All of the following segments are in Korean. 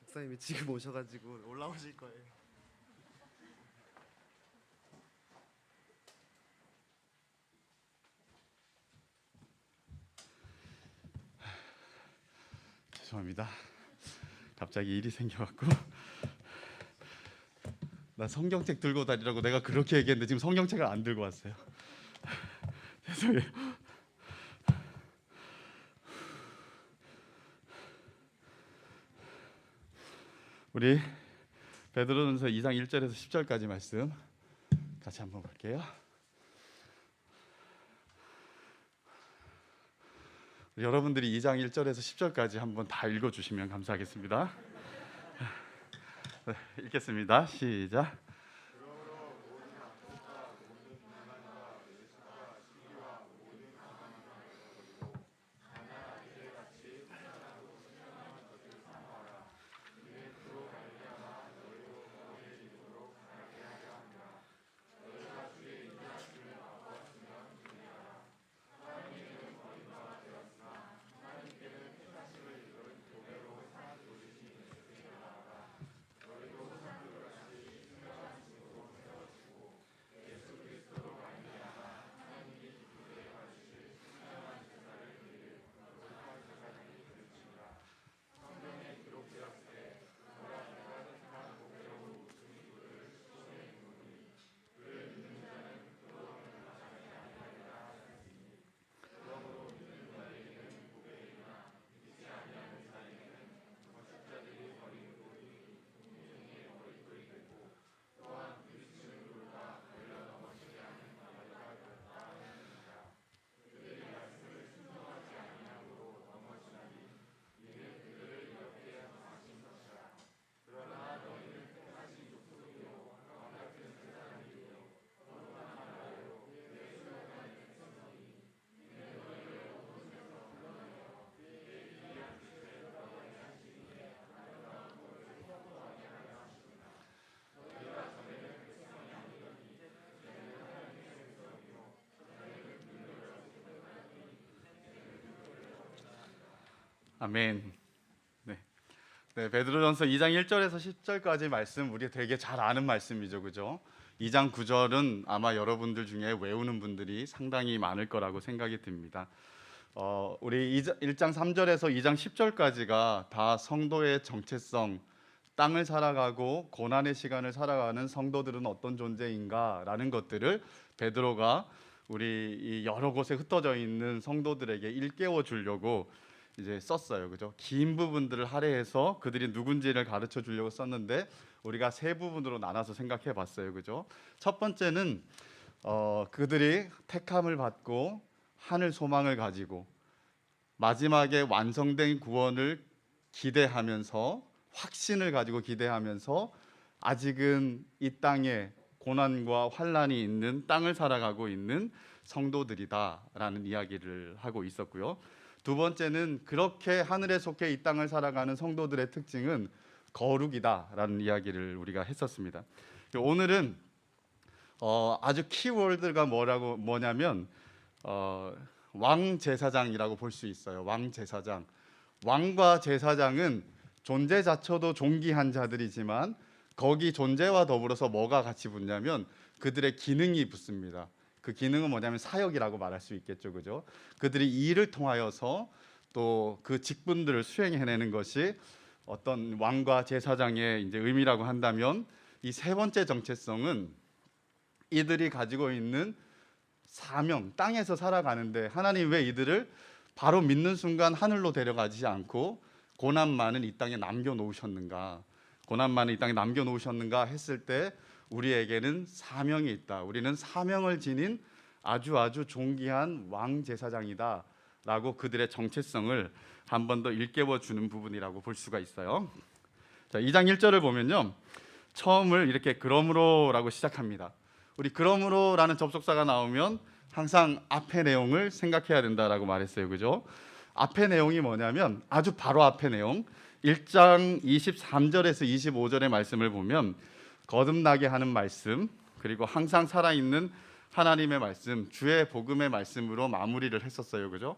목사님이 지금 오셔가지고 올라오실 거예요. 죄송합니다. 갑자기 일이 생겨갖고 나 성경책 들고 다니라고 내가 그렇게 얘기했는데 지금 성경책을 안 들고 왔어요. 죄송해요. 우리 베드로전서 2장 1절에서 10절까지 말씀 같이 한번 볼게요. 여러분들이 2장 1절에서 10절까지 한번 다 읽어주시면 감사하겠습니다. 읽겠습니다. 시작. 아멘. 네, 베드로전서 2장 1절에서 10절까지 말씀 우리 되게 잘 아는 말씀이죠, 그죠? 2장 9절은 아마 여러분들 중에 외우는 분들이 상당히 많을 거라고 생각이 듭니다. 우리 1장 3절에서 2장 10절까지가 다 성도의 정체성, 땅을 살아가고 고난의 시간을 살아가는 성도들은 어떤 존재인가라는 것들을 베드로가 우리 이 여러 곳에 흩어져 있는 성도들에게 일깨워 주려고 이제 썼어요, 그죠? 긴 부분들을 할애해서 그들이 누군지를 가르쳐 주려고 썼는데 우리가 세 부분으로 나눠서 생각해 봤어요, 그죠? 첫 번째는 그들이 택함을 받고 하늘 소망을 가지고 마지막에 완성된 구원을 기대하면서 확신을 가지고 기대하면서 아직은 이 땅에 고난과 환난이 있는 땅을 살아가고 있는 성도들이다라는 이야기를 하고 있었고요. 두 번째는 그렇게 하늘에 속해 이 땅을 살아가는 성도들의 특징은 거룩이다라는 이야기를 우리가 했었습니다. 오늘은 아주 키워드가 뭐냐면 왕 제사장이라고 볼 수 있어요. 왕 제사장. 왕과 제사장은 존재 자체도 존귀한 자들이지만 거기 존재와 더불어서 뭐가 같이 붙냐면 그들의 기능이 붙습니다. 그 기능은 뭐냐면 사역이라고 말할 수 있겠죠, 그죠? 그들이 이 일을 통하여서 또 그 직분들을 수행해내는 것이 어떤 왕과 제사장의 이제 의미라고 한다면 이 세 번째 정체성은 이들이 가지고 있는 사명, 땅에서 살아가는데 하나님 왜 이들을 바로 믿는 순간 하늘로 데려가지 않고 고난 많은 이 땅에 남겨놓으셨는가? 고난 많은 이 땅에 남겨놓으셨는가 했을 때 우리에게는 사명이 있다. 우리는 사명을 지닌 아주 존귀한 왕 제사장이다 라고 그들의 정체성을 한 번 더 일깨워 주는 부분이라고 볼 수가 있어요. 자, 2장 1절을 보면요, 처음을 이렇게 그러므로라고 시작합니다. 우리 그러므로라는 접속사가 나오면 항상 앞의 내용을 생각해야 된다라고 말했어요, 그죠? 앞의 내용이 뭐냐면 아주 바로 앞의 내용 1장 23절에서 25절의 말씀을 보면 거듭나게 하는 말씀, 그리고 항상 살아있는 하나님의 말씀, 주의 복음의 말씀으로 마무리를 했었어요, 그죠?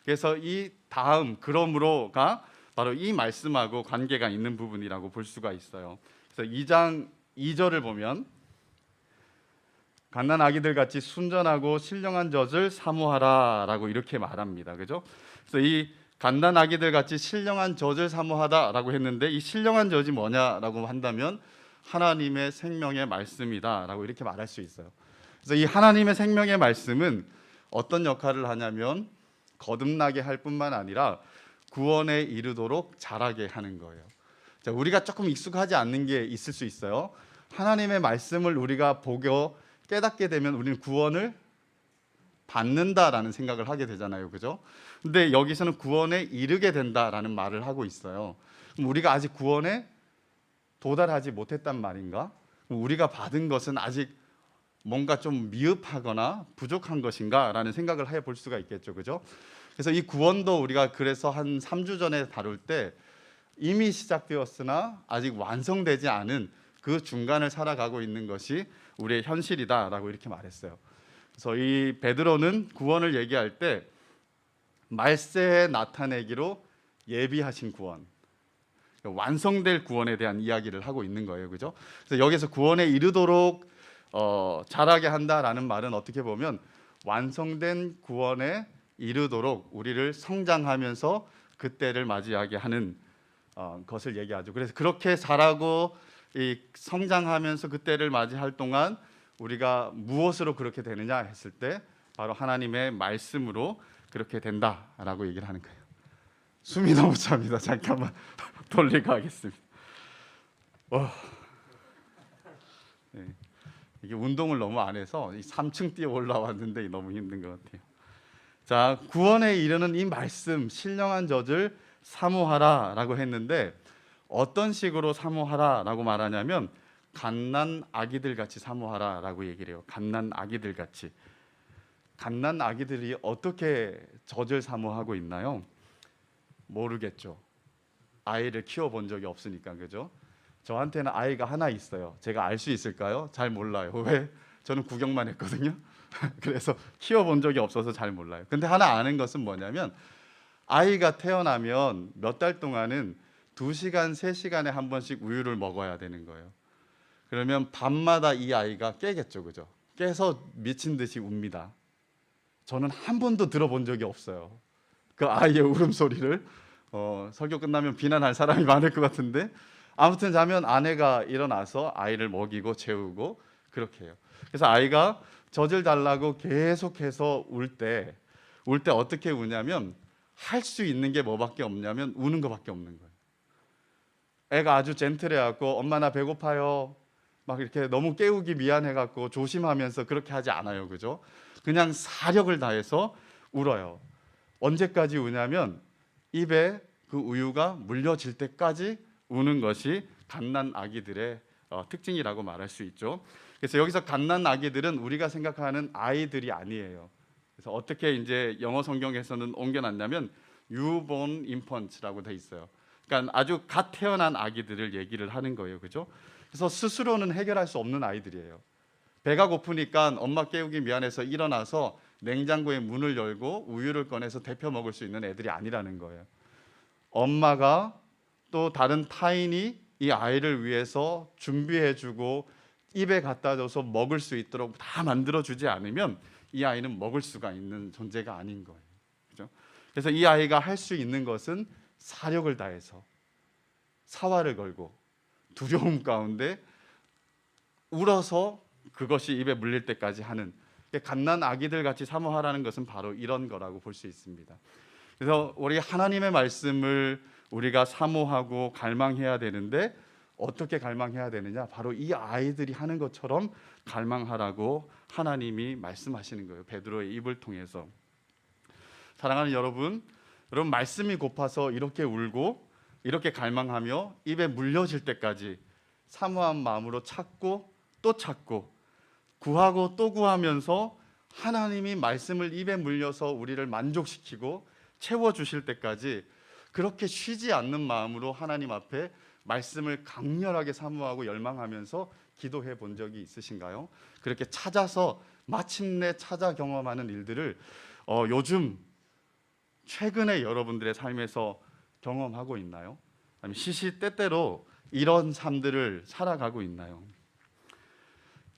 그래서 이 다음 그러므로가 바로 이 말씀하고 관계가 있는 부분이라고 볼 수가 있어요. 그래서 2장 2절을 보면 갓난 아기들 같이 순전하고 신령한 젖을 사모하라라고 이렇게 말합니다. 그죠? 그래서 이 갓난 아기들 같이 신령한 젖을 사모하다라고 했는데 이 신령한 젖이 뭐냐라고 한다면 하나님의 생명의 말씀이다라고 이렇게 말할 수 있어요. 그래서 이 하나님의 생명의 말씀은 어떤 역할을 하냐면 거듭나게 할 뿐만 아니라 구원에 이르도록 자라게 하는 거예요. 자, 우리가 조금 익숙하지 않는 게 있을 수 있어요. 하나님의 말씀을 우리가 보고 깨닫게 되면 우리는 구원을 받는다라는 생각을 하게 되잖아요. 그죠? 근데 여기서는 구원에 이르게 된다라는 말을 하고 있어요. 그럼 우리가 아직 구원에 도달하지 못했단 말인가? 우리가 받은 것은 아직 뭔가 좀 미흡하거나 부족한 것인가? 라는 생각을 해볼 수가 있겠죠. 그죠? 그래서 이 구원도 우리가 그래서 한 3주 전에 다룰 때 이미 시작되었으나 아직 완성되지 않은 그 중간을 살아가고 있는 것이 우리의 현실이다라고 이렇게 말했어요. 그래서 이 베드로는 구원을 얘기할 때 말세에 나타내기로 예비하신 구원, 완성될 구원에 대한 이야기를 하고 있는 거예요. 그죠? 그래서 여기서 구원에 이르도록 자라게 한다라는 말은 어떻게 보면 완성된 구원에 이르도록 우리를 성장하면서 그때를 맞이하게 하는 것을 얘기하죠. 그래서 그렇게 자라고 이 성장하면서 그때를 맞이할 동안 우리가 무엇으로 그렇게 되느냐 했을 때 바로 하나님의 말씀으로 그렇게 된다라고 얘기를 하는 거예요. 숨이 너무 찹니다. 잠깐만 돌리고 하겠습니다. 네. 이게 운동을 너무 안 해서 3층 뛰어 올라왔는데 너무 힘든 것 같아요. 자, 구원에 이르는 이 말씀 신령한 젖을 사모하라라고 했는데 어떤 식으로 사모하라라고 말하냐면 갓난 아기들 같이 사모하라라고 얘기를 해요. 갓난 아기들 같이. 갓난 아기들이 어떻게 젖을 사모하고 있나요? 모르겠죠. 아이를 키워본 적이 없으니까. 그죠? 저한테는 아이가 하나 있어요. 제가 알 수 있을까요? 잘 몰라요. 왜? 저는 구경만 했거든요. 그래서 키워본 적이 없어서 잘 몰라요. 근데 하나 아는 것은 뭐냐면 아이가 태어나면 몇 달 동안은 2시간, 3시간에 한 번씩 우유를 먹어야 되는 거예요. 그러면 밤마다 이 아이가 깨겠죠. 그죠? 깨서 미친 듯이 웁니다. 저는 한 번도 들어본 적이 없어요. 그 아이의 울음소리를 설교 끝나면 비난할 사람이 많을 것 같은데 아무튼 자면 아내가 일어나서 아이를 먹이고 재우고 그렇게 해요. 그래서 아이가 젖을 달라고 계속해서 울 때 어떻게 우냐면 할 수 있는 게 뭐밖에 없냐면 우는 것밖에 없는 거예요. 애가 아주 젠틀해갖고 엄마 나 배고파요 막 이렇게 너무 깨우기 미안해갖고 조심하면서 그렇게 하지 않아요. 그죠? 그냥 사력을 다해서 울어요. 언제까지 우냐면 입에 그 우유가 물려질 때까지 우는 것이 갓난 아기들의 특징이라고 말할 수 있죠. 그래서 여기서 갓난 아기들은 우리가 생각하는 아이들이 아니에요. 그래서 어떻게 이제 영어 성경에서는 옮겨놨냐면 newborn infant라고 돼 있어요. 그러니까 아주 갓 태어난 아기들을 얘기를 하는 거예요. 그죠? 그래서 스스로는 해결할 수 없는 아이들이에요. 배가 고프니까 엄마 깨우기 미안해서 일어나서 냉장고에 문을 열고 우유를 꺼내서 데펴 먹을 수 있는 애들이 아니라는 거예요. 엄마가 또 다른 타인이 이 아이를 위해서 준비해주고 입에 갖다 줘서 먹을 수 있도록 다 만들어주지 않으면 이 아이는 먹을 수가 있는 존재가 아닌 거예요. 그렇죠? 그래서 이 아이가 할 수 있는 것은 사력을 다해서 사활을 걸고 두려움 가운데 울어서 그것이 입에 물릴 때까지 하는 갓난 아기들 같이 사모하라는 것은 바로 이런 거라고 볼 수 있습니다. 그래서 우리 하나님의 말씀을 우리가 사모하고 갈망해야 되는데 어떻게 갈망해야 되느냐? 바로 이 아이들이 하는 것처럼 갈망하라고 하나님이 말씀하시는 거예요. 베드로의 입을 통해서. 사랑하는 여러분 말씀이 고파서 이렇게 울고 이렇게 갈망하며 입에 물려질 때까지 사모한 마음으로 찾고 또 찾고 구하고 또 구하면서 하나님이 말씀을 입에 물려서 우리를 만족시키고 채워주실 때까지 그렇게 쉬지 않는 마음으로 하나님 앞에 말씀을 강렬하게 사모하고 열망하면서 기도해 본 적이 있으신가요? 그렇게 찾아서 마침내 찾아 경험하는 일들을 요즘 최근에 여러분들의 삶에서 경험하고 있나요? 아니면 시시때때로 이런 삶들을 살아가고 있나요?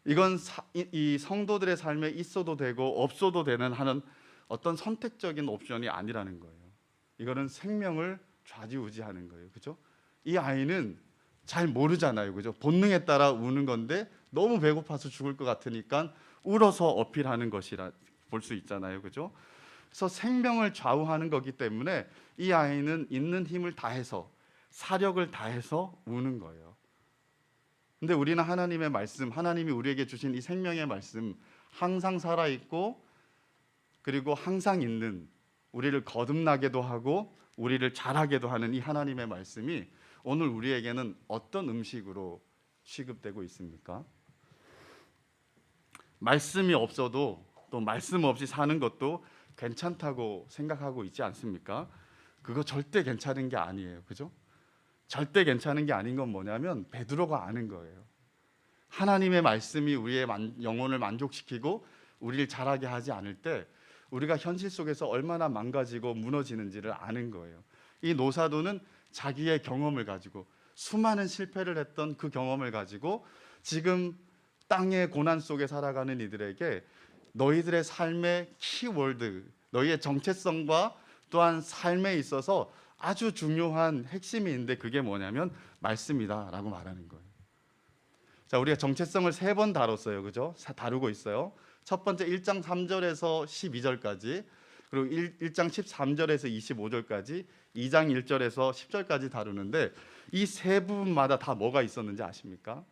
이건 이 성도들의 삶에 있어도 되고 없어도 되는 하는 어떤 선택적인 옵션이 아니라는 거예요. 이거는 생명을 좌지우지하는 거예요. 그죠? 이 아이는 잘 모르잖아요. 그죠? 본능에 따라 우는 건데 너무 배고파서 죽을 것 같으니까 울어서 어필하는 것이라 볼 수 있잖아요. 그죠? 그래서 생명을 좌우하는 거기 때문에 이 아이는 있는 힘을 다해서 사력을 다해서 우는 거예요. 근데 우리는 하나님의 말씀, 하나님이 우리에게 주신 이 생명의 말씀, 항상 살아있고 그리고 항상 있는, 우리를 거듭나게도 하고 우리를 자라게도 하는 이 하나님의 말씀이 오늘 우리에게는 어떤 음식으로 취급되고 있습니까? 말씀이 없어도 또 말씀 없이 사는 것도 괜찮다고 생각하고 있지 않습니까? 그거 절대 괜찮은 게 아니에요. 그죠? 절대 괜찮은 게 아닌 건 뭐냐면 베드로가 아는 거예요. 하나님의 말씀이 우리의 영혼을 만족시키고 우리를 자라게 하지 않을 때 우리가 현실 속에서 얼마나 망가지고 무너지는지를 아는 거예요. 이 노사도는 자기의 경험을 가지고 수많은 실패를 했던 그 경험을 가지고 지금 땅의 고난 속에 살아가는 이들에게 너희들의 삶의 키워드, 너희의 정체성과 또한 삶에 있어서 아주 중요한 핵심이 있는데 그게 뭐냐면 말씀이다라고 말하는 거예요. 자, 우리가 정체성을 3번 다뤘어요. 그죠? 다루고 있어요. 첫 번째 1장 3절에서 12절까지, 그리고 1장 13절에서 25절까지, 2장 1절에서 10절까지 다루는데 이 세 부분마다 다 뭐가 있었는지 아십니까?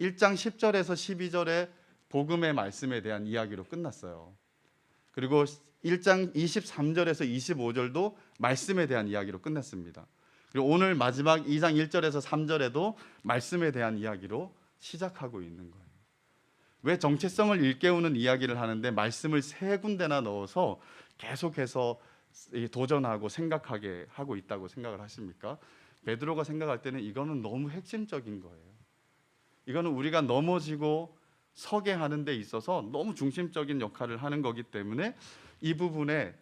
1장 10절에서 12절에 복음의 말씀에 대한 이야기로 끝났어요. 그리고 1장 23절에서 25절도 말씀에 대한 이야기로 끝냈습니다. 그리고 오늘 마지막 2장 1절에서 3절에도 말씀에 대한 이야기로 시작하고 있는 거예요. 왜 정체성을 일깨우는 이야기를 하는데 말씀을 3군데나 넣어서 계속해서 도전하고 생각하게 하고 있다고 생각을 하십니까? 베드로가 생각할 때는 이거는 너무 핵심적인 거예요. 이거는 우리가 넘어지고 서게 하는 데 있어서 너무 중심적인 역할을 하는 거기 때문에 이 부분에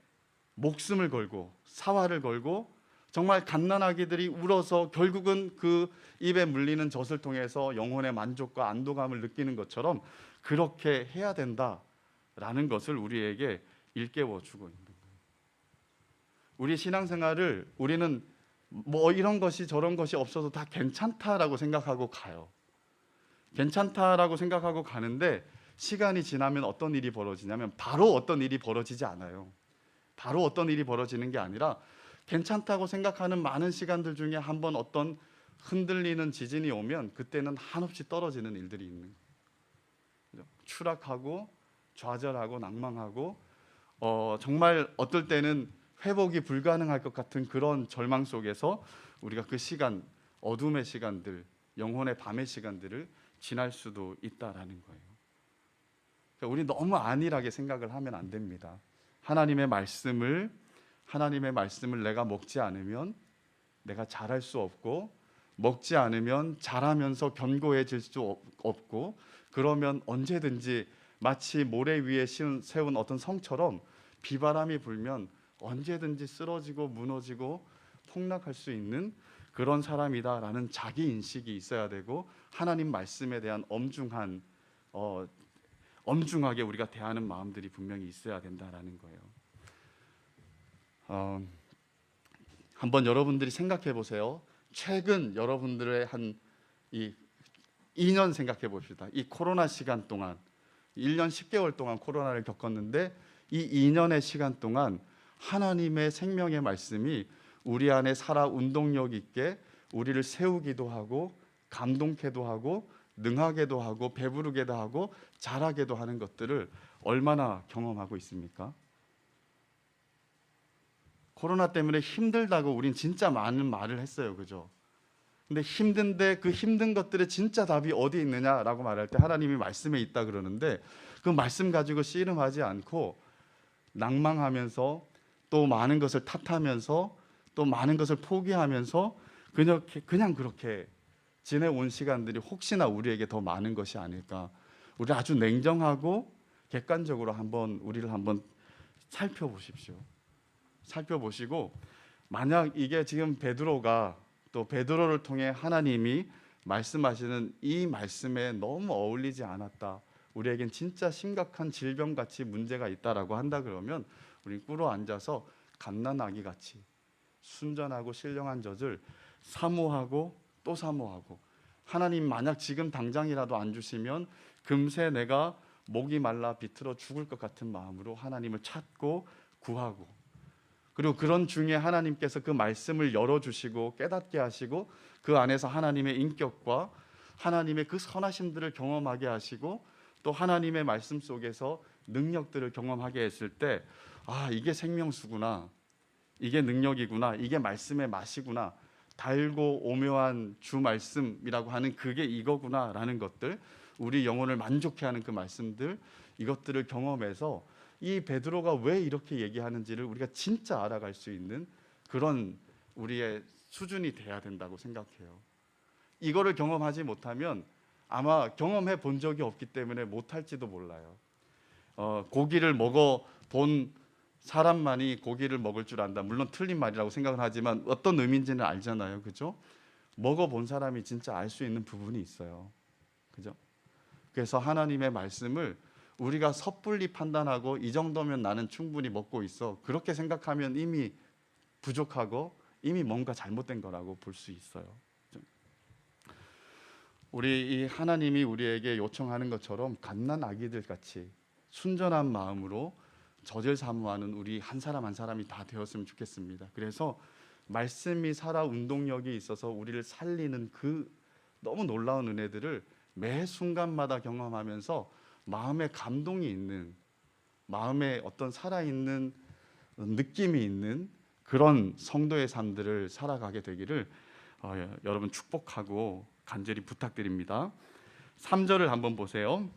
목숨을 걸고 사활을 걸고 정말 갓난아기들이 울어서 결국은 그 입에 물리는 젖을 통해서 영혼의 만족과 안도감을 느끼는 것처럼 그렇게 해야 된다라는 것을 우리에게 일깨워 주고 있는 거예요. 우리 신앙생활을 우리는 뭐 이런 것이 저런 것이 없어도 다 괜찮다라고 생각하고 가요. 괜찮다라고 생각하고 가는데 시간이 지나면 어떤 일이 벌어지냐면 바로 어떤 일이 벌어지지 않아요. 바로 어떤 일이 벌어지는 게 아니라 괜찮다고 생각하는 많은 시간들 중에 한번 어떤 흔들리는 지진이 오면 그때는 한없이 떨어지는 일들이 있는 거예요. 추락하고 좌절하고 낭망하고 정말 어떨 때는 회복이 불가능할 것 같은 그런 절망 속에서 우리가 그 시간, 어둠의 시간들, 영혼의 밤의 시간들을 지날 수도 있다라는 거예요. 그러니까 우리 너무 안일하게 생각을 하면 안 됩니다. 하나님의 말씀을 내가 먹지 않으면 내가 잘할 수 없고, 먹지 않으면 자라면서 견고해질 수 없고, 그러면 언제든지 마치 모래 위에 세운 어떤 성처럼 비바람이 불면 언제든지 쓰러지고 무너지고 폭락할 수 있는 그런 사람이다라는 자기 인식이 있어야 되고, 하나님 말씀에 대한 엄중하게 우리가 대하는 마음들이 분명히 있어야 된다라는 거예요. 한번 여러분들이 생각해 보세요. 최근 여러분들의 한 2년 생각해 봅시다. 이 코로나 시간 동안 1년 10개월 동안 코로나를 겪었는데 이 2년의 시간 동안 하나님의 생명의 말씀이 우리 안에 살아 운동력 있게 우리를 세우기도 하고 감동케도 하고 능하게도 하고 배부르게도 하고 자라게도 하는 것들을 얼마나 경험하고 있습니까? 코로나 때문에 힘들다고 우린 진짜 많은 말을 했어요. 그죠? 근데 힘든데 그 힘든 것들의 진짜 답이 어디 있느냐라고 말할 때 하나님이 말씀에 있다 그러는데 그 말씀 가지고 씨름하지 않고 낭망하면서 또 많은 것을 탓하면서 또 많은 것을 포기하면서 그냥 그렇게 지내온 시간들이 혹시나 우리에게 더 많은 것이 아닐까. 우리 아주 냉정하고 객관적으로 우리를 한번 살펴보십시오. 살펴보시고 만약 이게 지금 베드로가 또 베드로를 통해 하나님이 말씀하시는 이 말씀에 너무 어울리지 않았다, 우리에겐 진짜 심각한 질병같이 문제가 있다라고 한다 그러면 우리 꿇어 앉아서 갓난아기같이 순전하고 신령한 젖을 사모하고 또 사모하고, 하나님 만약 지금 당장이라도 안 주시면 금세 내가 목이 말라 비틀어 죽을 것 같은 마음으로 하나님을 찾고 구하고, 그리고 그런 중에 하나님께서 그 말씀을 열어주시고 깨닫게 하시고 그 안에서 하나님의 인격과 하나님의 그 선하심들을 경험하게 하시고 또 하나님의 말씀 속에서 능력들을 경험하게 했을 때, 아, 이게 생명수구나, 이게 능력이구나, 이게 말씀의 맛이구나, 달고 오묘한 주 말씀이라고 하는 그게 이거구나 라는 것들, 우리 영혼을 만족해 하는 그 말씀들, 이것들을 경험해서 이 베드로가 왜 이렇게 얘기하는지를 우리가 진짜 알아갈 수 있는 그런 우리의 수준이 돼야 된다고 생각해요. 이거를 경험하지 못하면 아마 경험해 본 적이 없기 때문에 못할지도 몰라요. 고기를 먹어본 사람만이 고기를 먹을 줄 안다, 물론 틀린 말이라고 생각은 하지만 어떤 의미인지는 알잖아요, 그죠? 먹어본 사람이 진짜 알 수 있는 부분이 있어요, 그죠? 그래서 하나님의 말씀을 우리가 섣불리 판단하고 이 정도면 나는 충분히 먹고 있어, 그렇게 생각하면 이미 부족하고 이미 뭔가 잘못된 거라고 볼 수 있어요. 우리 이 하나님이 우리에게 요청하는 것처럼 갓난 아기들 같이 순전한 마음으로 젖을 사모하는 우리 한 사람 한 사람이 다 되었으면 좋겠습니다. 그래서 말씀이 살아 운동력이 있어서 우리를 살리는 그 너무 놀라운 은혜들을 매 순간마다 경험하면서 마음에 감동이 있는, 마음에 어떤 살아있는 느낌이 있는 그런 성도의 삶들을 살아가게 되기를 여러분 축복하고 간절히 부탁드립니다. 3절을 한번 보세요.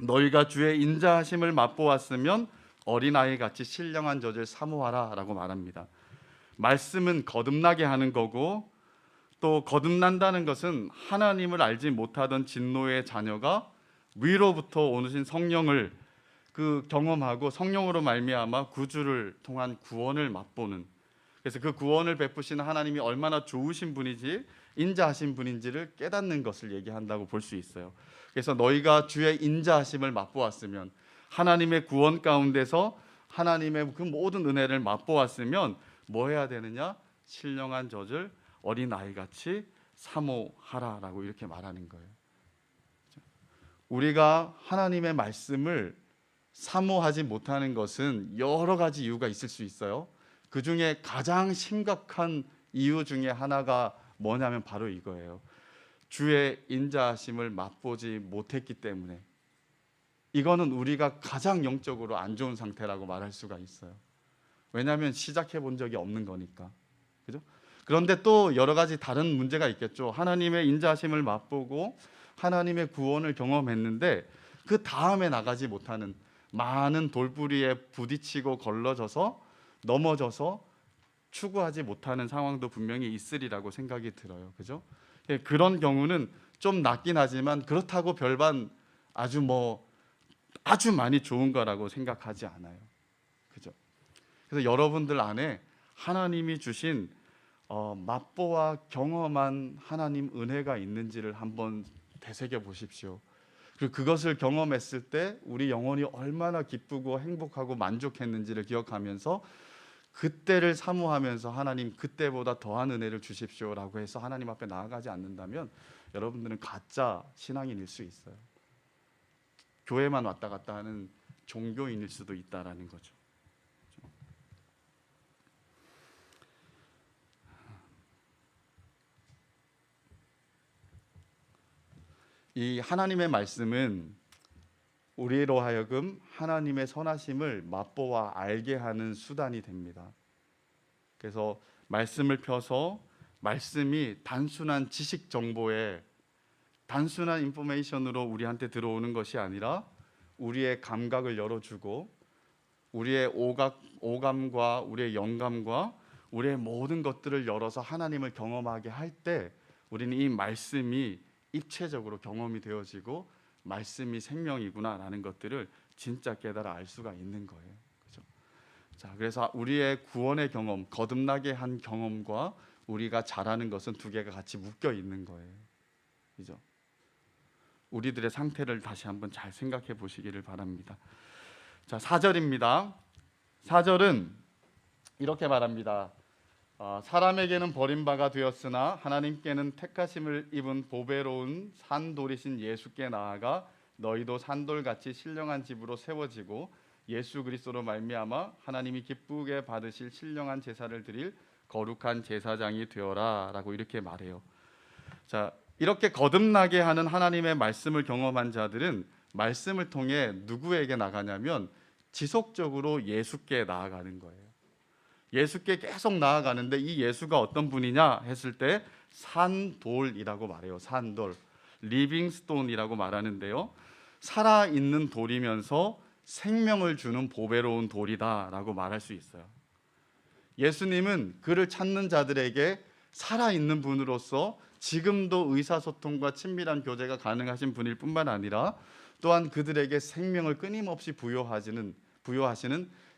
너희가 주의 인자하심을 맛보았으면 어린아이같이 신령한 젖을 사모하라 라고 말합니다. 말씀은 거듭나게 하는 거고, 또 거듭난다는 것은 하나님을 알지 못하던 진노의 자녀가 위로부터 오신 성령을 경험하고 성령으로 말미암아 구주를 통한 구원을 맛보는, 그래서 그 구원을 베푸시는 하나님이 얼마나 좋으신 분이지 인자하신 분인지를 깨닫는 것을 얘기한다고 볼 수 있어요. 그래서 너희가 주의 인자하심을 맛보았으면, 하나님의 구원 가운데서 하나님의 그 모든 은혜를 맛보았으면 뭐 해야 되느냐? 신령한 젖을 어린아이같이 사모하라라고 이렇게 말하는 거예요. 우리가 하나님의 말씀을 사모하지 못하는 것은 여러 가지 이유가 있을 수 있어요. 그 중에 가장 심각한 이유 중에 하나가 뭐냐면 바로 이거예요. 주의 인자하심을 맛보지 못했기 때문에. 이거는 우리가 가장 영적으로 안 좋은 상태라고 말할 수가 있어요. 왜냐하면 시작해 본 적이 없는 거니까, 그죠? 그런데 또 여러 가지 다른 문제가 있겠죠. 하나님의 인자하심을 맛보고 하나님의 구원을 경험했는데 그 다음에 나가지 못하는, 많은 돌부리에 부딪히고 걸러져서 넘어져서 추구하지 못하는 상황도 분명히 있으리라고 생각이 들어요, 그죠? 그런 경우는 좀 낫긴 하지만 그렇다고 별반 아주 많이 좋은 거라고 생각하지 않아요, 그죠? 그래서 여러분들 안에 하나님이 주신 맛보아 경험한 하나님 은혜가 있는지를 한번 되새겨 보십시오. 그리고 그것을 경험했을 때 우리 영혼이 얼마나 기쁘고 행복하고 만족했는지를 기억하면서 그때를 사모하면서 하나님 그때보다 더한 은혜를 주십시오라고 해서 하나님 앞에 나아가지 않는다면 여러분들은 가짜 신앙인일 수 있어요. 교회만 왔다 갔다 하는 종교인일 수도 있다라는 거죠. 이 하나님의 말씀은 우리로 하여금 하나님의 선하심을 맛보아 알게 하는 수단이 됩니다. 그래서 말씀을 펴서 말씀이 단순한 지식 정보에, 단순한 인포메이션으로 우리한테 들어오는 것이 아니라 우리의 감각을 열어주고 우리의 오감과 우리의 영감과 우리의 모든 것들을 열어서 하나님을 경험하게 할 때 우리는 이 말씀이 입체적으로 경험이 되어지고 말씀이 생명이구나라는 것들을 진짜 깨달아 알 수가 있는 거예요, 그렇죠? 자, 그래서 우리의 구원의 경험, 거듭나게 한 경험과 우리가 잘하는 것은 두 개가 같이 묶여 있는 거예요. 그죠? 우리들의 상태를 다시 한번 잘 생각해 보시기를 바랍니다. 자, 4절입니다. 4절은 이렇게 말합니다. 사람에게는 버림바가 되었으나 하나님께는 택하심을 입은 보배로운 산돌이신 예수께 나아가 너희도 산돌같이 신령한 집으로 세워지고 예수 그리스도로 말미암아 하나님이 기쁘게 받으실 신령한 제사를 드릴 거룩한 제사장이 되어라 라고 이렇게 말해요. 자, 이렇게 거듭나게 하는 하나님의 말씀을 경험한 자들은 말씀을 통해 누구에게 나가냐면 지속적으로 예수께 나아가는 거예요. 예수께 계속 나아가는데 이 예수가 어떤 분이냐 했을 때 산돌이라고 말해요. 산돌, 리빙스톤이라고 말하는데요, 살아있는 돌이면서 생명을 주는 보배로운 돌이다라고 말할 수 있어요. 예수님은 그를 찾는 자들에게 살아있는 분으로서 지금도 의사소통과 친밀한 교제가 가능하신 분일 뿐만 아니라 또한 그들에게 생명을 끊임없이 부여하시는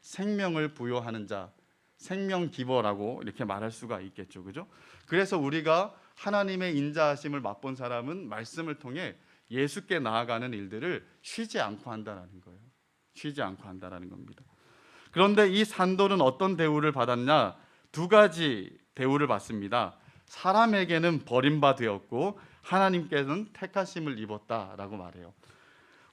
생명을 부여하는 자, 생명 기버라고 이렇게 말할 수가 있겠죠. 그죠? 그래서 우리가 하나님의 인자하심을 맛본 사람은 말씀을 통해 예수께 나아가는 일들을 쉬지 않고 한다는 거예요. 쉬지 않고 한다는 겁니다. 그런데 이 산돌은 어떤 대우를 받았냐? 두 가지 대우를 받습니다. 사람에게는 버림받았고 하나님께서는 택하심을 입었다라고 말해요.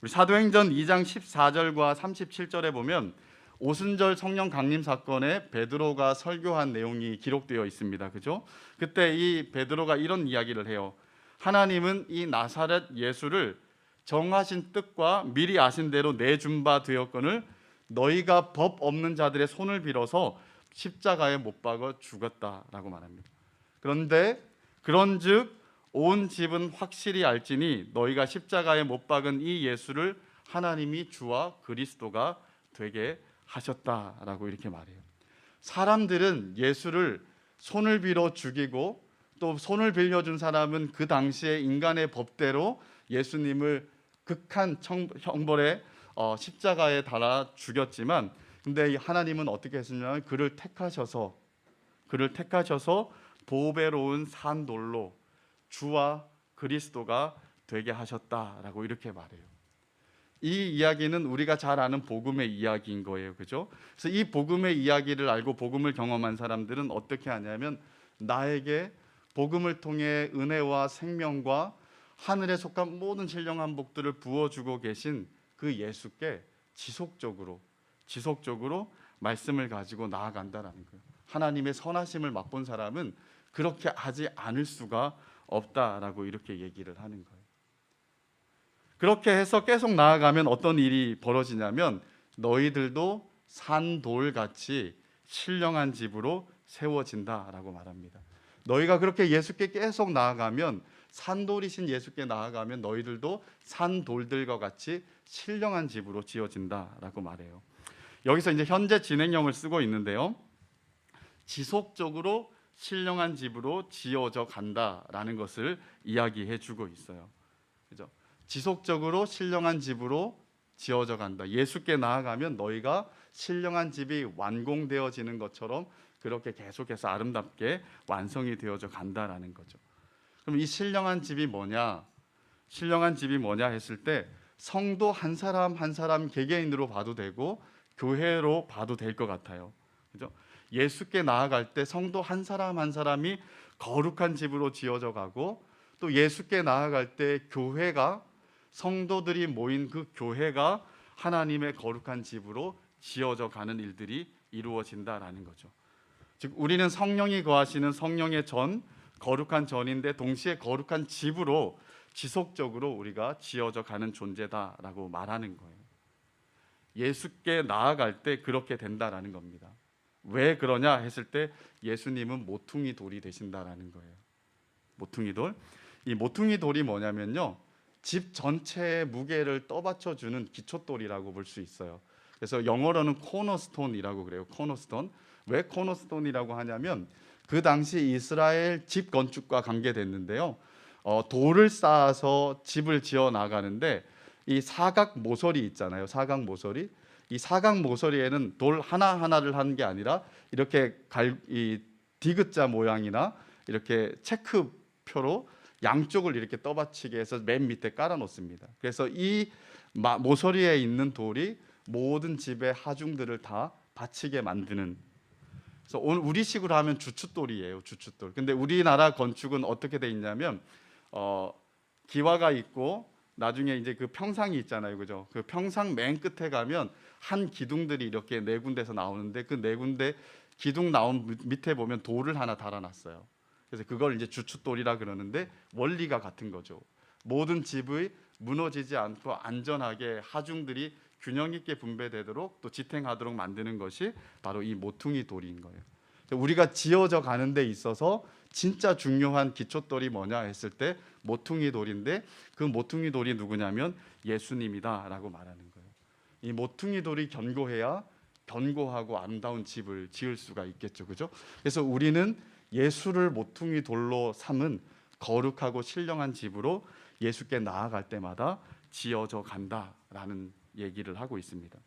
우리 사도행전 2장 14절과 37절에 보면 오순절 성령 강림 사건에 베드로가 설교한 내용이 기록되어 있습니다. 그죠? 그때 이 베드로가 이런 이야기를 해요. 하나님은 이 나사렛 예수를 정하신 뜻과 미리 아신 대로 내준 바 되었거늘 너희가 법 없는 자들의 손을 빌어서 십자가에 못 박아 죽었다라고 말합니다. 그런데 그런즉 온 집은 확실히 알지니 너희가 십자가에 못 박은 이 예수를 하나님이 주와 그리스도가 되게 하셨다라고 이렇게 말해요. 사람들은 예수를 손을 빌어 죽이고 또 손을 빌려준 사람은 그 당시에 인간의 법대로 예수님을 극한 형벌에 십자가에 달아 죽였지만, 근데 하나님은 어떻게 했냐면 그를 택하셔서 보배로운 산돌로 주와 그리스도가 되게 하셨다라고 이렇게 말해요. 이 이야기는 우리가 잘 아는 복음의 이야기인 거예요. 그죠? 그래서 이 복음의 이야기를 알고 복음을 경험한 사람들은 어떻게 하냐면 나에게 복음을 통해 은혜와 생명과 하늘에 속한 모든 신령한 복들을 부어주고 계신 그 예수께 지속적으로 말씀을 가지고 나아간다라는 거예요. 하나님의 선하심을 맛본 사람은 그렇게 하지 않을 수가 없다라고 이렇게 얘기를 하는 거예요. 그렇게 해서 계속 나아가면 어떤 일이 벌어지냐면 너희들도 산돌같이 신령한 집으로 세워진다라고 말합니다. 너희가 그렇게 예수께 계속 나아가면, 산돌이신 예수께 나아가면 너희들도 산돌들과 같이 신령한 집으로 지어진다라고 말해요. 여기서 이제 현재 진행형을 쓰고 있는데요, 지속적으로 신령한 집으로 지어져 간다라는 것을 이야기해 주고 있어요. 그죠? 지속적으로 신령한 집으로 지어져 간다. 예수께 나아가면 너희가 신령한 집이 완공되어지는 것처럼 그렇게 계속해서 아름답게 완성이 되어져 간다라는 거죠. 그럼 이 신령한 집이 뭐냐? 신령한 집이 뭐냐 했을 때 성도 한 사람 한 사람 개개인으로 봐도 되고 교회로 봐도 될 것 같아요. 그죠? 예수께 나아갈 때 성도 한 사람 한 사람이 거룩한 집으로 지어져 가고, 또 예수께 나아갈 때 교회가, 성도들이 모인 그 교회가 하나님의 거룩한 집으로 지어져 가는 일들이 이루어진다라는 거죠. 즉 우리는 성령이 거하시는 성령의 전, 거룩한 전인데 동시에 거룩한 집으로 지속적으로 우리가 지어져 가는 존재다라고 말하는 거예요. 예수께 나아갈 때 그렇게 된다라는 겁니다. 왜 그러냐 했을 때 예수님은 모퉁이 돌이 되신다라는 거예요. 모퉁이 돌. 이 모퉁이 돌이 뭐냐면요, 집 전체의 무게를 떠받쳐 주는 기초돌이라고 볼 수 있어요. 그래서 영어로는 코너스톤이라고 그래요. 코너스톤. 왜 코너스톤이라고 하냐면 그 당시 이스라엘 집 건축과 관계됐는데요, 돌을 쌓아서 집을 지어 나가는데 이 사각 모서리 있잖아요. 사각 모서리. 이 사각 모서리에는 돌 하나하나를 하는 게 아니라 이렇게 이 디귿자 모양이나 이렇게 체크표로 양쪽을 이렇게 떠받치게 해서 맨 밑에 깔아 놓습니다. 그래서 이 모서리에 있는 돌이 모든 집의 하중들을 다 받치게 만드는, 그래서 오늘 우리식으로 하면 주춧돌이에요. 주춧돌. 근데 우리나라 건축은 어떻게 돼 있냐면 기와가 있고 나중에 이제 그 평상이 있잖아요, 그죠? 그 평상 맨 끝에 가면 한 기둥들이 이렇게 네 군데서 나오는데 그 네 군데 기둥 나온 밑에 보면 돌을 하나 달아놨어요. 그래서 그걸 이제 주춧돌이라 그러는데 원리가 같은 거죠. 모든 집의 무너지지 않고 안전하게 하중들이 균형 있게 분배되도록 또 지탱하도록 만드는 것이 바로 이 모퉁이 돌인 거예요. 우리가 지어져 가는 데 있어서 진짜 중요한 기초돌이 뭐냐 했을 때 모퉁이 돌인데, 그 모퉁이 돌이 누구냐면 예수님이다라고 말하는 거예요. 이 모퉁이 돌이 견고해야 견고하고 아름다운 집을 지을 수가 있겠죠, 그죠? 그래서 우리는 예수를 모퉁이 돌로 삼은 거룩하고 신령한 집으로 예수께 나아갈 때마다 지어져 간다라는 얘기를 하고 있습니다.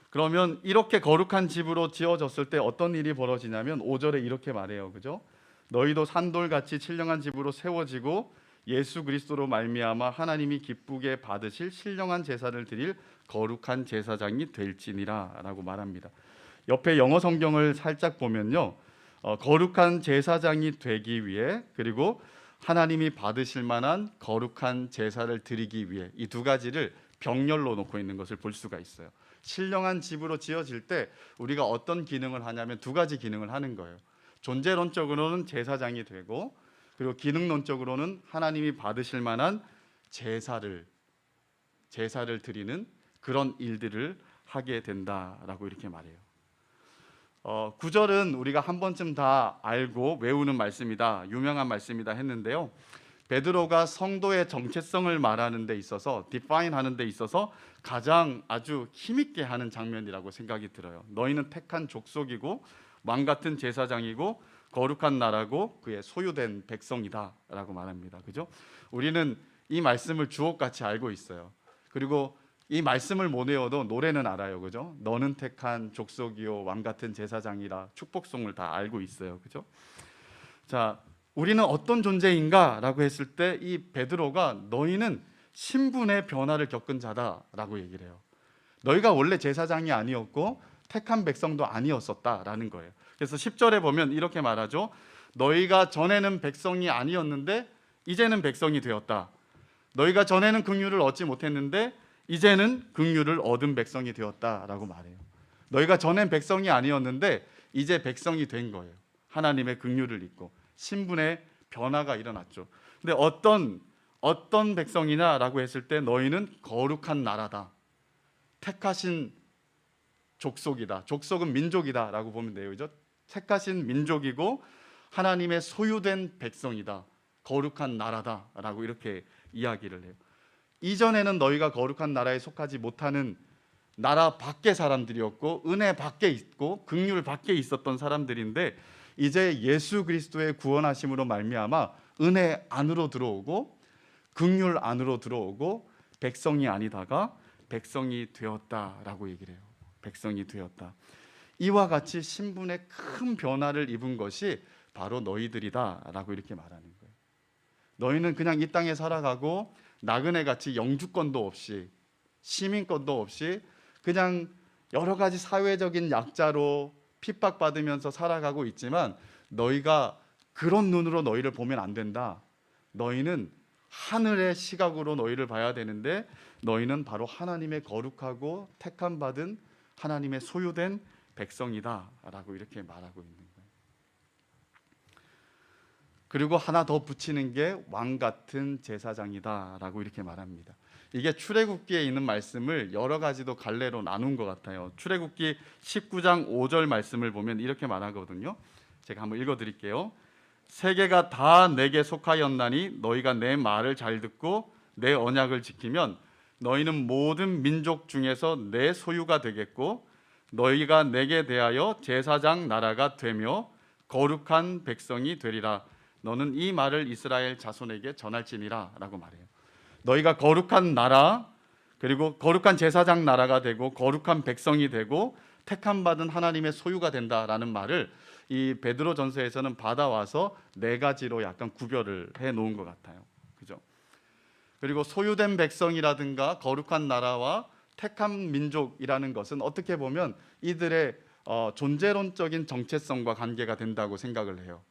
그러면 이렇게 거룩한 집으로 지어졌을 때 어떤 일이 벌어지냐면 5절에 이렇게 말해요, 그죠? 너희도 산돌같이 신령한 집으로 세워지고 예수 그리스도로 말미암아 하나님이 기쁘게 받으실 신령한 제사를 드릴 거룩한 제사장이 될지니라 라고 말합니다. 옆에 영어 성경을 살짝 보면요, 거룩한 제사장이 되기 위해, 그리고 하나님이 받으실 만한 거룩한 제사를 드리기 위해, 이 두 가지를 병렬로 놓고 있는 것을 볼 수가 있어요. 신령한 집으로 지어질 때 우리가 어떤 기능을 하냐면 두 가지 기능을 하는 거예요. 존재론적으로는 제사장이 되고, 그리고 기능론적으로는 하나님이 받으실 만한 제사를 드리는 그런 일들을 하게 된다라고 이렇게 말해요. 9절은 우리가 한 번쯤 다 알고 외우는 말씀이다, 유명한 말씀이다 했는데요. 베드로가 성도의 정체성을 말하는 데 있어서, 디파인 하는 데 있어서 가장 아주 힘있게 하는 장면이라고 생각이 들어요. 너희는 택한 족속이고 왕 같은 제사장이고 거룩한 나라고 그의 소유된 백성이다 라고 말합니다. 그죠? 우리는 이 말씀을 주옥같이 알고 있어요. 그리고 이 말씀을 못 외워도 노래는 알아요, 그죠? 너는 택한 족속이요 왕 같은 제사장이라 축복송을 다 알고 있어요, 그죠? 자, 우리는 어떤 존재인가라고 했을 때 이 베드로가 너희는 신분의 변화를 겪은 자다라고 얘기를 해요. 너희가 원래 제사장이 아니었고 택한 백성도 아니었었다라는 거예요. 그래서 10절에 보면 이렇게 말하죠. 너희가 전에는 백성이 아니었는데 이제는 백성이 되었다. 너희가 전에는 긍휼을 얻지 못했는데 이제는 긍휼을 얻은 백성이 되었다라고 말해요. 너희가 전엔 백성이 아니었는데 이제 백성이 된 거예요. 하나님의 긍휼을 입고 신분의 변화가 일어났죠. 근데 어떤 백성이냐라고 했을 때 너희는 거룩한 나라다, 택하신 족속이다. 족속은 민족이다라고 보면 돼요, 그죠? 택하신 민족이고 하나님의 소유된 백성이다, 거룩한 나라다라고 이렇게 이야기를 해요. 이전에는 너희가 거룩한 나라에 속하지 못하는 나라 밖의 사람들이었고 은혜 밖에 있고 긍휼 밖에 있었던 사람들인데, 이제 예수 그리스도의 구원하심으로 말미암아 은혜 안으로 들어오고 긍휼 안으로 들어오고 백성이 아니다가 백성이 되었다라고 얘기를 해요. 백성이 되었다. 이와 같이 신분의 큰 변화를 입은 것이 바로 너희들이다라고 이렇게 말하는 거예요. 너희는 그냥 이 땅에 살아가고 나그네같이 영주권도 없이 시민권도 없이 그냥 여러 가지 사회적인 약자로 핍박받으면서 살아가고 있지만 너희가 그런 눈으로 너희를 보면 안 된다. 너희는 하늘의 시각으로 너희를 봐야 되는데 너희는 바로 하나님의 거룩하고 택함 받은 하나님의 소유된 백성이다라고 이렇게 말하고 있는 거예요. 그리고 하나 더 붙이는 게 왕 같은 제사장이다라고 이렇게 말합니다. 이게 출애굽기에 있는 말씀을 여러 가지도 갈래로 나눈 것 같아요. 출애굽기 19장 5절 말씀을 보면 이렇게 말하거든요. 제가 한번 읽어드릴게요. 세계가 다 내게 속하였나니 너희가 내 말을 잘 듣고 내 언약을 지키면 너희는 모든 민족 중에서 내 소유가 되겠고 너희가 내게 대하여 제사장 나라가 되며 거룩한 백성이 되리라. 너는 이 말을 이스라엘 자손에게 전할지니라 라고 말해요. 너희가 거룩한 나라, 그리고 거룩한 제사장 나라가 되고 거룩한 백성이 되고 택함 받은 하나님의 소유가 된다라는 말을 이 베드로전서에서는 받아와서 네 가지로 약간 구별을 해 놓은 것 같아요. 그죠? 그리고 소유된 백성이라든가 거룩한 나라와 택한 민족이라는 것은 어떻게 보면 이들의 존재론적인 정체성과 관계가 된다고 생각을 해요.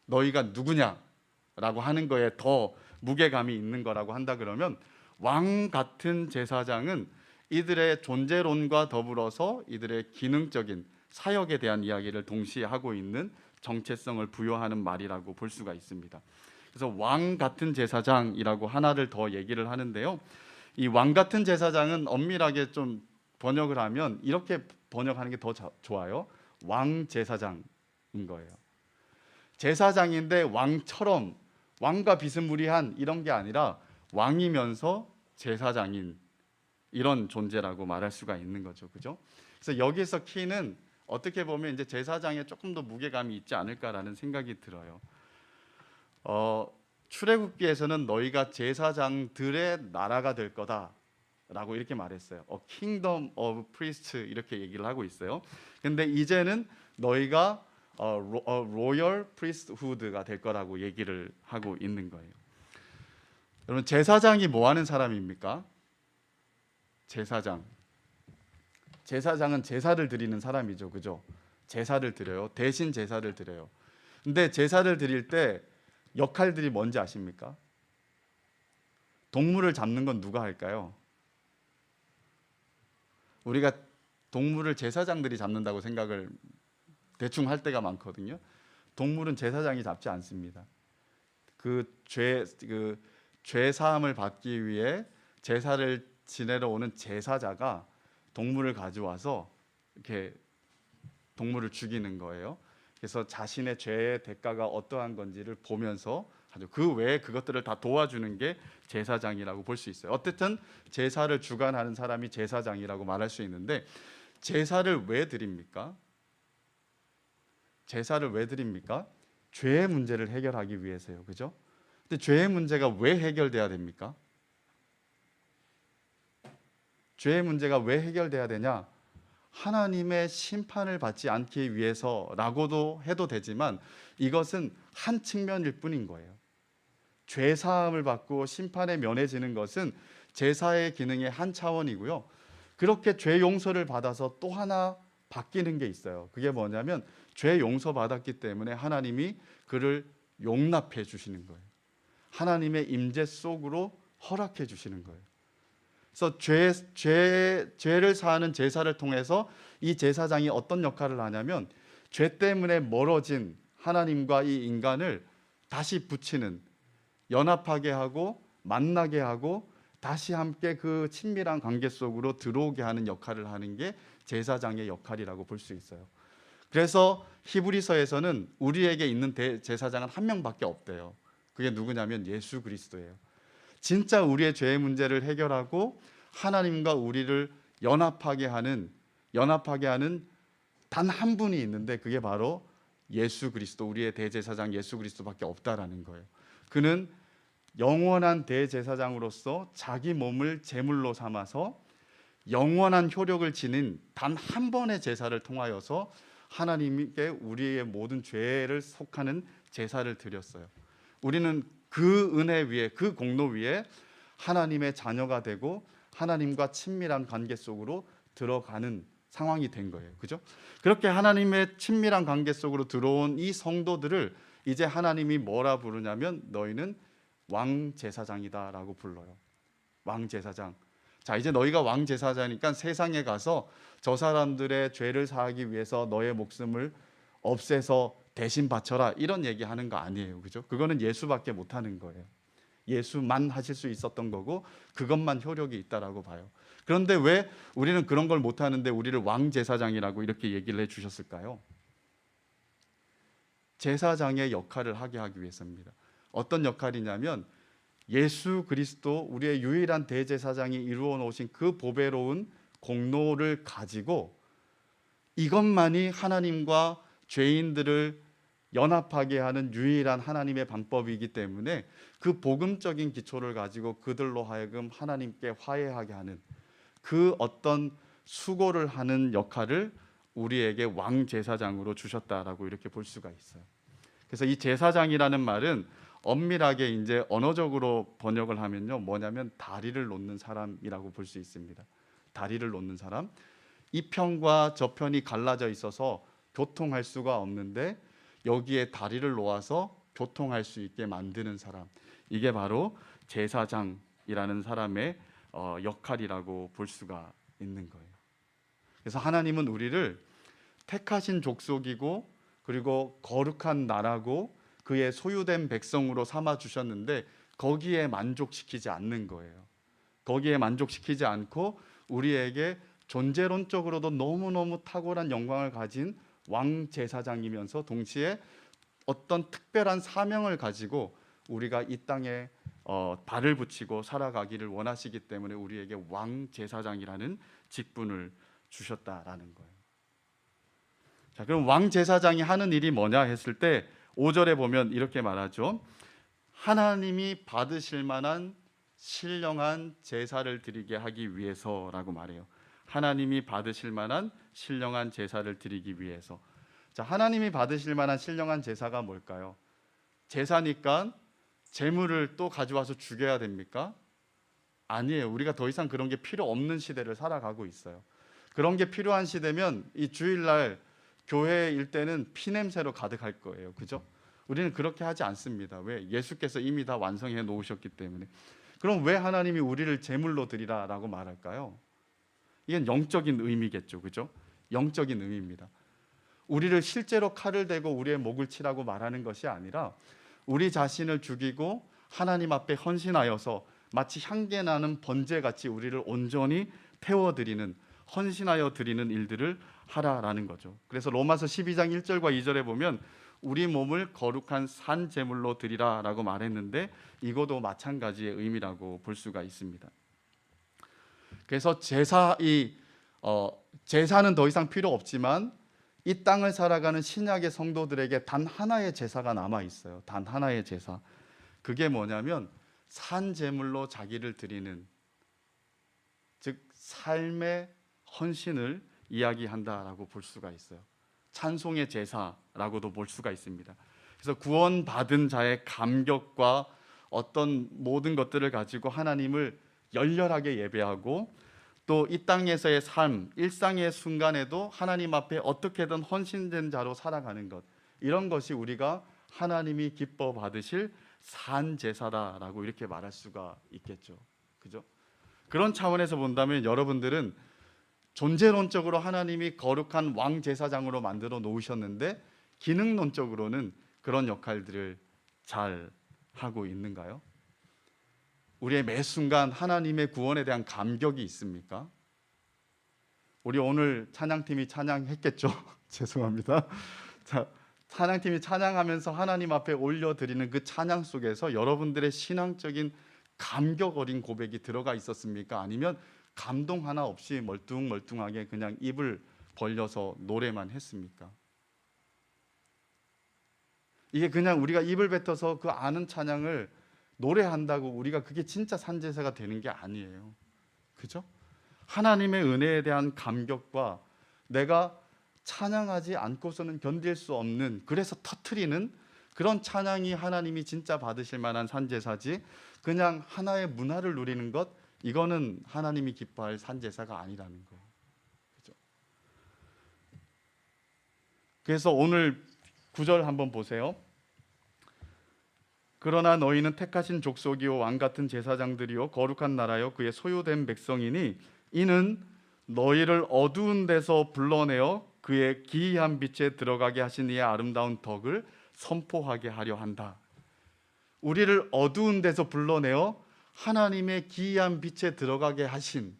너희가 누구냐라고 하는 거에 더 무게감이 있는 거라고 한다 그러면 왕 같은 제사장은 이들의 존재론과 더불어서 이들의 기능적인 사역에 대한 이야기를 동시에 하고 있는 정체성을 부여하는 말이라고 볼 수가 있습니다. 그래서 왕 같은 제사장이라고 하나를 더 얘기를 하는데요. 이 왕 같은 제사장은 엄밀하게 좀 번역을 하면 이렇게 번역하는 게 더 좋아요. 왕 제사장인 거예요. 제사장인데 왕처럼 왕과 비스무리한 이런 게 아니라 왕이면서 제사장인 이런 존재라고 말할 수가 있는 거죠. 그죠? 그래서 여기서 키는 어떻게 보면 이제 제사장에 조금 더 무게감이 있지 않을까라는 생각이 들어요. 출애굽기에서는 너희가 제사장들의 나라가 될 거다라고 이렇게 말했어요. Kingdom of Priests 이렇게 얘기를 하고 있어요. 근데 이제는 너희가 Royal Priesthood가 될 거라고 얘기를 하고 있는 거예요. 여러분 제사장이 뭐 하는 사람입니까? 제사장은 제사를 드리는 사람이죠. 그죠? 제사를 드려요. 대신 제사를 드려요. 근데 제사를 드릴 때 역할들이 뭔지 아십니까? 동물을 잡는 건 누가 할까요? 우리가 동물을 제사장들이 잡는다고 생각을 대충 할 때가 많거든요. 동물은 제사장이 잡지 않습니다. 죄 사함을 받기 위해 제사를 지내러 오는 제사자가 동물을 가져와서 이렇게 동물을 죽이는 거예요. 그래서 자신의 죄의 대가가 어떠한 건지를 보면서 그 외에 그것들을 다 도와주는 게 제사장이라고 볼 수 있어요. 어쨌든 제사를 주관하는 사람이 제사장이라고 말할 수 있는데 제사를 왜 드립니까? 제사를 왜 드립니까? 죄의 문제를 해결하기 위해서요. 그죠? 근데 죄의 문제가 왜 해결돼야 됩니까? 죄의 문제가 왜 해결돼야 되냐? 하나님의 심판을 받지 않기 위해서라고도 해도 되지만 이것은 한 측면일 뿐인 거예요. 죄 사함을 받고 심판에 면해지는 것은 제사의 기능의 한 차원이고요. 그렇게 죄 용서를 받아서 또 하나 바뀌는 게 있어요. 그게 뭐냐면 죄 용서 받았기 때문에 하나님이 그를 용납해 주시는 거예요. 하나님의 임재 속으로 허락해 주시는 거예요. 그래서 죄를 사하는 제사를 통해서 이 제사장이 어떤 역할을 하냐면 죄 때문에 멀어진 하나님과 이 인간을 다시 붙이는, 연합하게 하고 만나게 하고 다시 함께 그 친밀한 관계 속으로 들어오게 하는 역할을 하는 게 제사장의 역할이라고 볼 수 있어요. 그래서 히브리서에서는 우리에게 있는 제사장은 한 명밖에 없대요. 그게 누구냐면 예수 그리스도예요. 진짜 우리의 죄의 문제를 해결하고 하나님과 우리를 연합하게 하는 단 한 분이 있는데 그게 바로 예수 그리스도, 우리의 대제사장 예수 그리스도밖에 없다라는 거예요. 그는 영원한 대제사장으로서 자기 몸을 제물로 삼아서 영원한 효력을 지닌 단 한 번의 제사를 통하여서 하나님께 우리의 모든 죄를 속하는 제사를 드렸어요. 우리는 그 은혜 위에, 그 공로 위에 하나님의 자녀가 되고 하나님과 친밀한 관계 속으로 들어가는 상황이 된 거예요. 그죠? 그렇게 하나님의 친밀한 관계 속으로 들어온 이 성도들을 이제 하나님이 뭐라 부르냐면 너희는 왕제사장이다라고 불러요. 왕제사장. 자, 이제 너희가 왕제사장이니까 세상에 가서 저 사람들의 죄를 사하기 위해서 너의 목숨을 없애서 대신 바쳐라 이런 얘기하는 거 아니에요. 그죠? 그거는 예수밖에 못 하는 거예요. 예수만 하실 수 있었던 거고 그것만 효력이 있다라고 봐요. 그런데 왜 우리는 그런 걸 못 하는데 우리를 왕제사장이라고 이렇게 얘기를 해 주셨을까요? 제사장의 역할을 하게 하기 위해서입니다. 어떤 역할이냐면 예수 그리스도 우리의 유일한 대제사장이 이루어 놓으신 그 보배로운 공로를 가지고 이것만이 하나님과 죄인들을 연합하게 하는 유일한 하나님의 방법이기 때문에 그 복음적인 기초를 가지고 그들로 하여금 하나님께 화해하게 하는 그 어떤 수고를 하는 역할을 우리에게 왕 제사장으로 주셨다라고 이렇게 볼 수가 있어요. 그래서 이 제사장이라는 말은 엄밀하게 이제 언어적으로 번역을 하면요, 뭐냐면 다리를 놓는 사람이라고 볼 수 있습니다. 다리를 놓는 사람. 이 편과 저 편이 갈라져 있어서 교통할 수가 없는데 여기에 다리를 놓아서 교통할 수 있게 만드는 사람. 이게 바로 제사장이라는 사람의 역할이라고 볼 수가 있는 거예요. 그래서 하나님은 우리를 택하신 족속이고 그리고 거룩한 나라고 그의 소유된 백성으로 삼아 주셨는데 거기에 만족시키지 않는 거예요. 거기에 만족시키지 않고 우리에게 존재론적으로도 너무너무 탁월한 영광을 가진 왕 제사장이면서 동시에 어떤 특별한 사명을 가지고 우리가 이 땅에 발을 붙이고 살아가기를 원하시기 때문에 우리에게 왕 제사장이라는 직분을 주셨다라는 거예요. 자, 그럼 왕 제사장이 하는 일이 뭐냐 했을 때 5절에 보면 이렇게 말하죠. 하나님이 받으실 만한 신령한 제사를 드리게 하기 위해서라고 말해요. 하나님이 받으실 만한 신령한 제사를 드리기 위해서. 자, 하나님이 받으실 만한 신령한 제사가 뭘까요? 제사니까 제물을 또 가져와서 죽여야 됩니까? 아니에요. 우리가 더 이상 그런 게 필요 없는 시대를 살아가고 있어요. 그런 게 필요한 시대면 이 주일날 교회일 때는 피냄새로 가득할 거예요. 그죠? 우리는 그렇게 하지 않습니다. 왜? 예수께서 이미 다 완성해 놓으셨기 때문에. 그럼 왜 하나님이 우리를 제물로 드리라라고 말할까요? 이건 영적인 의미겠죠. 그죠? 영적인 의미입니다. 우리를 실제로 칼을 대고 우리의 목을 치라고 말하는 것이 아니라 우리 자신을 죽이고 하나님 앞에 헌신하여서 마치 향기 나는 번제같이 우리를 온전히 태워드리는, 헌신하여 드리는 일들을 하라라는 거죠. 그래서 로마서 12장 1절과 2절에 보면 우리 몸을 거룩한 산 제물로 드리라라고 말했는데 이것도 마찬가지의 의미라고 볼 수가 있습니다. 그래서 제사는 더 이상 필요 없지만 이 땅을 살아가는 신약의 성도들에게 단 하나의 제사가 남아 있어요. 단 하나의 제사. 그게 뭐냐면 산 제물로 자기를 드리는, 즉 삶의 헌신을 이야기한다라고 볼 수가 있어요. 찬송의 제사라고도 볼 수가 있습니다. 그래서 구원받은 자의 감격과 어떤 모든 것들을 가지고 하나님을 열렬하게 예배하고 또 이 땅에서의 삶, 일상의 순간에도 하나님 앞에 어떻게든 헌신된 자로 살아가는 것, 이런 것이 우리가 하나님이 기뻐 받으실 산 제사다라고 이렇게 말할 수가 있겠죠. 그죠? 그런 차원에서 본다면 여러분들은 존재론적으로 하나님이 거룩한 왕 제사장으로 만들어 놓으셨는데 기능론적으로는 그런 역할들을 잘 하고 있는가요? 우리의 매 순간 하나님의 구원에 대한 감격이 있습니까? 우리 오늘 찬양팀이 찬양했겠죠? 죄송합니다. 자, 찬양팀이 찬양하면서 하나님 앞에 올려드리는 그 찬양 속에서 여러분들의 신앙적인 감격 어린 고백이 들어가 있었습니까? 아니면 감동 하나 없이 멀뚱멀뚱하게 그냥 입을 벌려서 노래만 했습니까? 이게 그냥 우리가 입을 뱉어서 그 아는 찬양을 노래한다고 우리가 그게 진짜 산제사가 되는 게 아니에요. 그죠? 하나님의 은혜에 대한 감격과 내가 찬양하지 않고서는 견딜 수 없는, 그래서 터트리는 그런 찬양이 하나님이 진짜 받으실 만한 산제사지, 그냥 하나의 문화를 누리는 것, 이거는 하나님이 기뻐할 산제사가 아니라는 거예요. 그죠? 그래서 오늘 9절 한번 보세요. 그러나 너희는 택하신 족속이요 왕 같은 제사장들이요 거룩한 나라요 그의 소유된 백성이니 이는 너희를 어두운 데서 불러내어 그의 기이한 빛에 들어가게 하신 이의 아름다운 덕을 선포하게 하려 한다. 우리를 어두운 데서 불러내어 하나님의 기이한 빛에 들어가게 하신,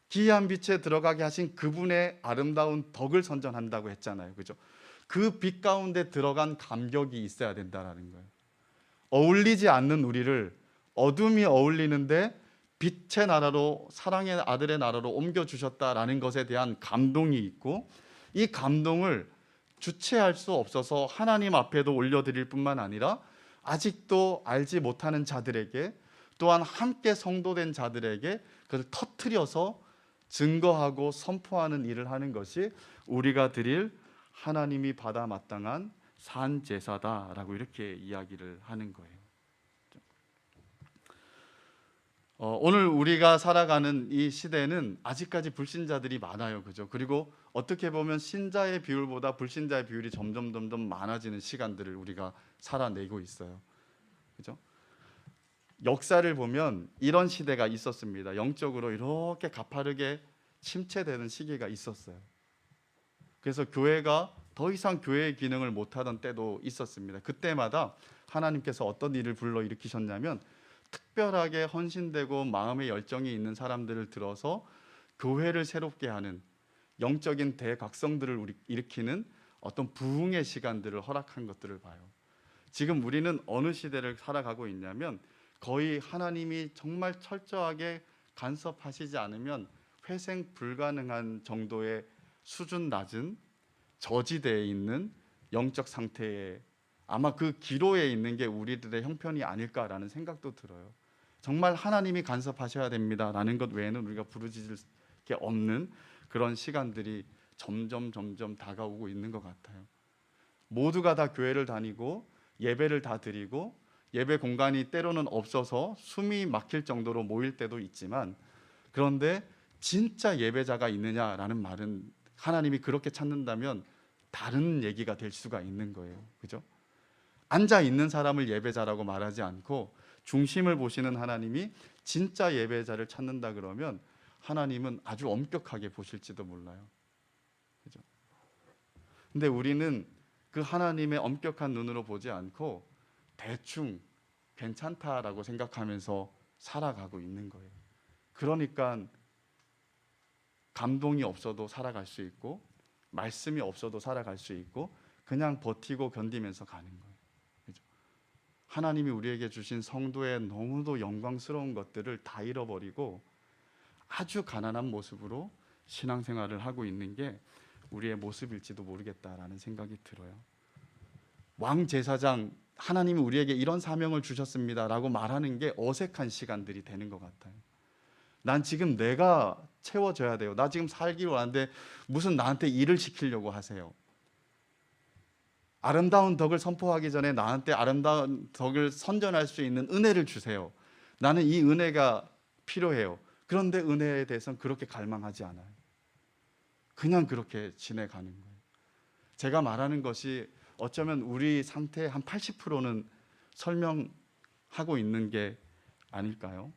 기이한 빛에 들어가게 하신 그분의 아름다운 덕을 선전한다고 했잖아요. 그죠? 그 빛 가운데 들어간 감격이 있어야 된다는 거예요. 어울리지 않는 우리를 어둠이 어울리는데 빛의 나라로, 사랑의 아들의 나라로 옮겨주셨다라는 것에 대한 감동이 있고, 이 감동을 주체할 수 없어서 하나님 앞에도 올려드릴 뿐만 아니라 아직도 알지 못하는 자들에게, 또한 함께 성도된 자들에게 그것을 터뜨려서 증거하고 선포하는 일을 하는 것이 우리가 드릴 하나님이 받아 마땅한 산 제사다라고 이렇게 이야기를 하는 거예요. 오늘 우리가 살아가는 이 시대는 아직까지 불신자들이 많아요, 그죠? 그리고 어떻게 보면 신자의 비율보다 불신자의 비율이 점점 많아지는 시간들을 우리가 살아내고 있어요, 그죠? 역사를 보면 이런 시대가 있었습니다. 영적으로 이렇게 가파르게 침체되는 시기가 있었어요. 그래서 교회가 더 이상 교회의 기능을 못하던 때도 있었습니다. 그때마다 하나님께서 어떤 일을 불러 일으키셨냐면 특별하게 헌신되고 마음의 열정이 있는 사람들을 들어서 교회를 새롭게 하는 영적인 대각성들을 일으키는 어떤 부흥의 시간들을 허락한 것들을 봐요. 지금 우리는 어느 시대를 살아가고 있냐면 거의 하나님이 정말 철저하게 간섭하시지 않으면 회생 불가능한 정도의 수준 낮은 저지대에 있는 영적 상태에 아마 그 기로에 있는 게 우리들의 형편이 아닐까라는 생각도 들어요. 정말 하나님이 간섭하셔야 됩니다라는 것 외에는 우리가 부르짖을 게 없는 그런 시간들이 점점 다가오고 있는 것 같아요. 모두가 다 교회를 다니고 예배를 다 드리고 예배 공간이 때로는 없어서 숨이 막힐 정도로 모일 때도 있지만, 그런데 진짜 예배자가 있느냐라는 말은 하나님이 그렇게 찾는다면 다른 얘기가 될 수가 있는 거예요, 그죠? 앉아 있는 사람을 예배자라고 말하지 않고 중심을 보시는 하나님이 진짜 예배자를 찾는다 그러면 하나님은 아주 엄격하게 보실지도 몰라요, 그죠? 근데 우리는 그 하나님의 엄격한 눈으로 보지 않고 대충 괜찮다라고 생각하면서 살아가고 있는 거예요. 그러니까 감동이 없어도 살아갈 수 있고 말씀이 없어도 살아갈 수 있고 그냥 버티고 견디면서 가는 거예요, 그죠? 하나님이 우리에게 주신 성도의 너무도 영광스러운 것들을 다 잃어버리고 아주 가난한 모습으로 신앙생활을 하고 있는 게 우리의 모습일지도 모르겠다라는 생각이 들어요. 왕 제사장, 하나님이 우리에게 이런 사명을 주셨습니다라고 말하는 게 어색한 시간들이 되는 것 같아요. 난 지금 내가 채워져야 돼요. 나 지금 살기로 하는데 무슨 나한테 일을 시키려고 하세요. 아름다운 덕을 선포하기 전에 나한테 아름다운 덕을 선전할 수 있는 은혜를 주세요. 나는 이 은혜가 필요해요. 그런데 은혜에 대해서는 그렇게 갈망하지 않아요. 그냥 그렇게 지내가는 거예요. 제가 말하는 것이 어쩌면 우리 상태의 한 80%는 설명하고 있는 게 아닐까요?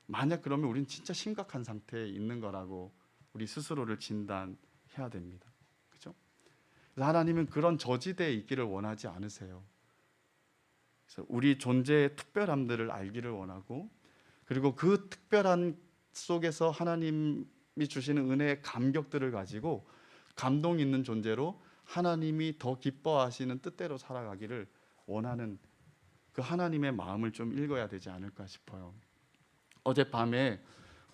만약 그러면 우린 진짜 심각한 상태에 있는 거라고 우리 스스로를 진단해야 됩니다, 그렇죠? 하나님은 그런 저지대에 있기를 원하지 않으세요. 그래서 우리 존재의 특별함들을 알기를 원하고, 그리고 그 특별한 속에서 하나님이 주시는 은혜의 감격들을 가지고 감동 있는 존재로 하나님이 더 기뻐하시는 뜻대로 살아가기를 원하는 그 하나님의 마음을 좀 읽어야 되지 않을까 싶어요. 어젯밤에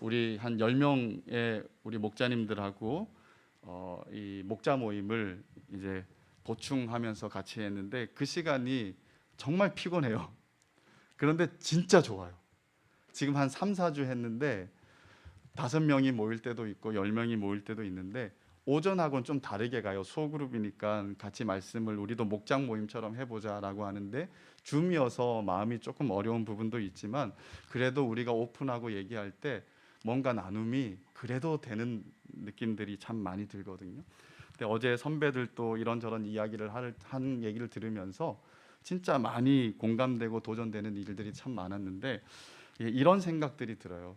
우리 한 10명의 우리 목자님들하고 이 목자 모임을 이제 보충하면서 같이 했는데 그 시간이 정말 피곤해요. 그런데 진짜 좋아요. 지금 한 3, 4주 했는데 5명이 모일 때도 있고 10명이 모일 때도 있는데 오전하고는 좀 다르게 가요. 소그룹이니까 같이 말씀을 우리도 목장 모임처럼 해보자라고 하는데 줌이어서 마음이 조금 어려운 부분도 있지만 그래도 우리가 오픈하고 얘기할 때 뭔가 나눔이 그래도 되는 느낌들이 참 많이 들거든요. 근데 어제 선배들도 이런저런 이야기를 한 얘기를 들으면서 진짜 많이 공감되고 도전되는 일들이 참 많았는데 이런 생각들이 들어요.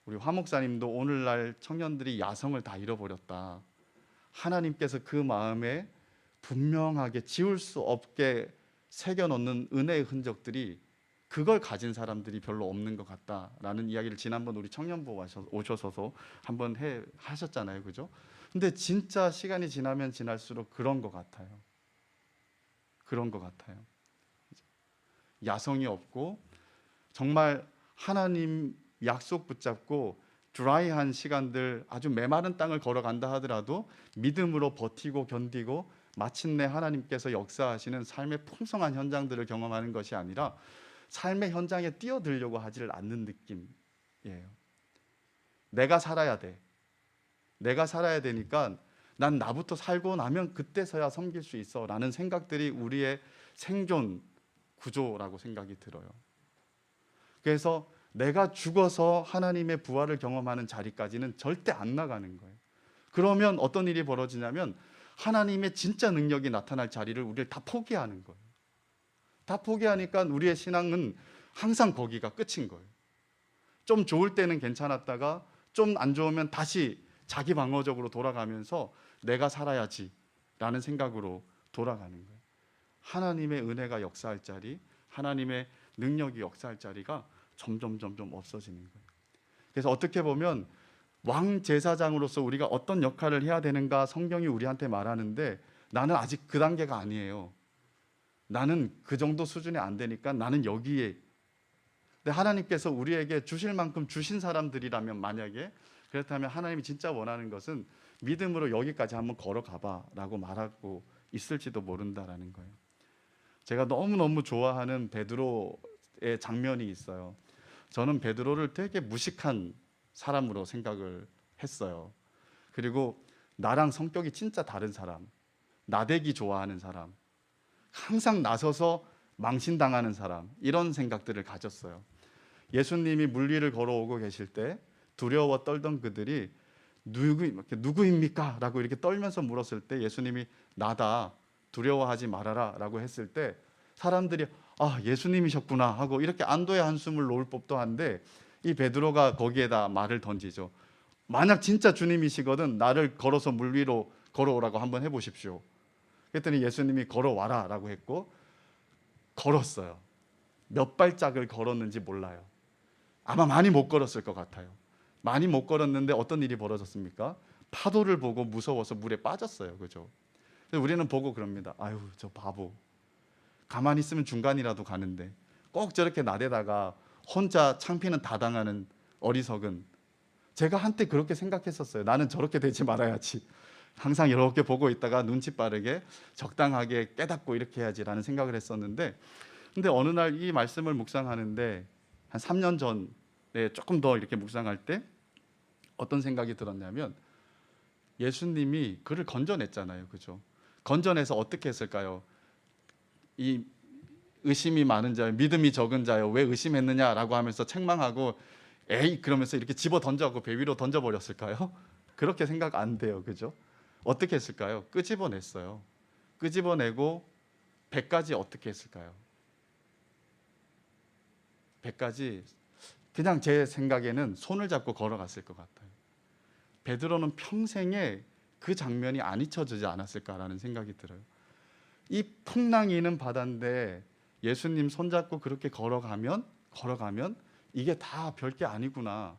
우리 화 목사님도 오늘날 청년들이 야성을 다 잃어버렸다. 하나님께서 그 마음에 분명하게 지울 수 없게 새겨놓는 은혜의 흔적들이 그걸 가진 사람들이 별로 없는 것 같다라는 이야기를 지난번 우리 청년부 오셔서 한번 하셨잖아요, 그죠? 근데 진짜 시간이 지나면 지날수록 그런 것 같아요. 그런 것 같아요. 야성이 없고 정말 하나님 약속 붙잡고 드라이한 시간들, 아주 메마른 땅을 걸어간다 하더라도 믿음으로 버티고 견디고 마침내 하나님께서 역사하시는 삶의 풍성한 현장들을 경험하는 것이 아니라 삶의 현장에 뛰어들려고 하지를 않는 느낌이에요. 내가 살아야 돼. 내가 살아야 되니까 난 나부터 살고 나면 그때서야 섬길 수 있어 라는 생각들이 우리의 생존 구조라고 생각이 들어요. 그래서 내가 죽어서 하나님의 부활을 경험하는 자리까지는 절대 안 나가는 거예요. 그러면 어떤 일이 벌어지냐면 하나님의 진짜 능력이 나타날 자리를 우리를 다 포기하는 거예요. 다 포기하니까 우리의 신앙은 항상 거기가 끝인 거예요. 좀 좋을 때는 괜찮았다가 좀 안 좋으면 다시 자기 방어적으로 돌아가면서 내가 살아야지 라는 생각으로 돌아가는 거예요. 하나님의 은혜가 역사할 자리, 하나님의 능력이 역사할 자리가 점점 없어지는 거예요. 그래서 어떻게 보면 왕 제사장으로서 우리가 어떤 역할을 해야 되는가 성경이 우리한테 말하는데 나는 아직 그 단계가 아니에요. 나는 그 정도 수준이 안 되니까 나는 여기에. 근데 하나님께서 우리에게 주실 만큼 주신 사람들이라면 만약에 그렇다면 하나님이 진짜 원하는 것은 믿음으로 여기까지 한번 걸어가봐 라고 말하고 있을지도 모른다라는 거예요. 제가 너무너무 좋아하는 베드로의 장면이 있어요. 저는 베드로를 되게 무식한 사람으로 생각을 했어요. 그리고 나랑 성격이 진짜 다른 사람, 나대기 좋아하는 사람, 항상 나서서 망신당하는 사람, 이런 생각들을 가졌어요. 예수님이 물 위를 걸어오고 계실 때 두려워 떨던 그들이 누구입니까? 라고 이렇게 떨면서 물었을 때 예수님이 나다, 두려워하지 말아라 라고 했을 때 사람들이 아, 예수님이셨구나 하고 이렇게 안도의 한숨을 놓을 법도 한데 이 베드로가 거기에다 말을 던지죠. 만약 진짜 주님이시거든 나를 걸어서 물 위로 걸어오라고 한번 해보십시오. 그랬더니 예수님이 걸어와라 라고 했고 걸었어요. 몇 발짝을 걸었는지 몰라요. 아마 많이 못 걸었을 것 같아요. 많이 못 걸었는데 어떤 일이 벌어졌습니까? 파도를 보고 무서워서 물에 빠졌어요. 그죠? 우리는 보고 그럽니다. 아유, 저 바보. 가만히 있으면 중간이라도 가는데 꼭 저렇게 나대다가 혼자 창피는 다 당하는 어리석은. 제가 한때 그렇게 생각했었어요. 나는 저렇게 되지 말아야지. 항상 이렇게 보고 있다가 눈치 빠르게 적당하게 깨닫고 이렇게 해야지라는 생각을 했었는데, 근데 어느 날 이 말씀을 묵상하는데 한 3년 전에 조금 더 이렇게 묵상할 때 어떤 생각이 들었냐면 예수님이 그를 건져냈잖아요. 그죠? 건져내서 어떻게 했을까요? 이 의심이 많은 자요, 믿음이 적은 자요, 왜 의심했느냐라고 하면서 책망하고 에이 그러면서 이렇게 집어 던져갖고 배 위로 던져버렸을까요? 그렇게 생각 안 돼요. 그죠? 어떻게 했을까요? 끄집어냈어요. 끄집어내고 배까지 어떻게 했을까요? 배까지 그냥 제 생각에는 손을 잡고 걸어갔을 것 같아요. 베드로는 평생에 그 장면이 안 잊혀지지 않았을까라는 생각이 들어요. 이 풍랑이는 바다인데 예수님 손잡고 그렇게 걸어가면 이게 다 별게 아니구나,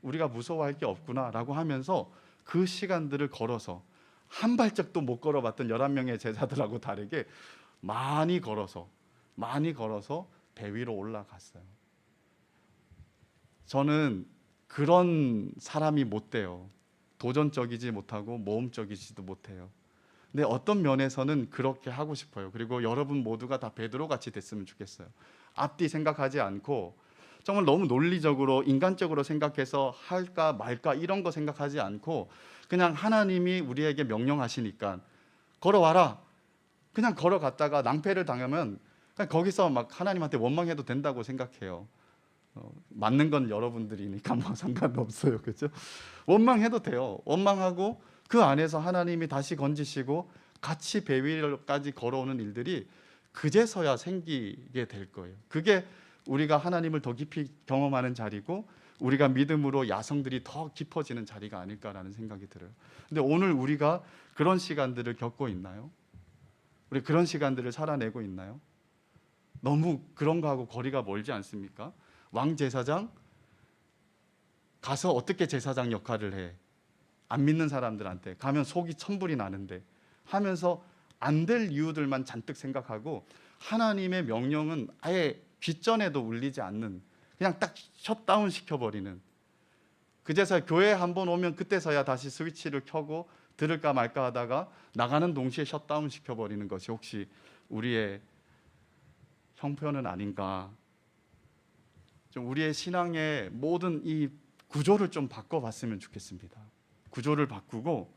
우리가 무서워할 게 없구나라고 하면서 그 시간들을 걸어서 한 발짝도 못 걸어봤던 11명의 제자들하고 다르게 많이 걸어서 배 위로 올라갔어요. 저는 그런 사람이 못 돼요. 도전적이지 못하고 모험적이지도 못해요. 근데 어떤 면에서는 그렇게 하고 싶어요. 그리고 여러분 모두가 다 베드로 같이 됐으면 좋겠어요. 앞뒤 생각하지 않고 정말 너무 논리적으로 인간적으로 생각해서 할까 말까 이런 거 생각하지 않고 그냥 하나님이 우리에게 명령하시니까 걸어와라. 그냥 걸어갔다가 낭패를 당하면 그냥 거기서 막 하나님한테 원망해도 된다고 생각해요. 맞는 건 여러분들이니까 뭐 상관없어요. 그죠? 원망해도 돼요. 원망하고 그 안에서 하나님이 다시 건지시고 같이 배 위로까지 걸어오는 일들이 그제서야 생기게 될 거예요. 그게 우리가 하나님을 더 깊이 경험하는 자리고 우리가 믿음으로 야성들이 더 깊어지는 자리가 아닐까라는 생각이 들어요. 근데 오늘 우리가 그런 시간들을 겪고 있나요? 우리 그런 시간들을 살아내고 있나요? 너무 그런 거하고 거리가 멀지 않습니까? 왕 제사장 가서 어떻게 제사장 역할을 해? 안 믿는 사람들한테 가면 속이 천불이 나는데 하면서 안 될 이유들만 잔뜩 생각하고 하나님의 명령은 아예 귓전에도 울리지 않는, 그냥 딱 셧다운 시켜버리는 그제서야 교회 한번 오면 그때서야 다시 스위치를 켜고 들을까 말까 하다가 나가는 동시에 셧다운 시켜버리는 것이 혹시 우리의 형편은 아닌가. 좀 우리의 신앙의 모든 이 구조를 좀 바꿔봤으면 좋겠습니다. 구조를 바꾸고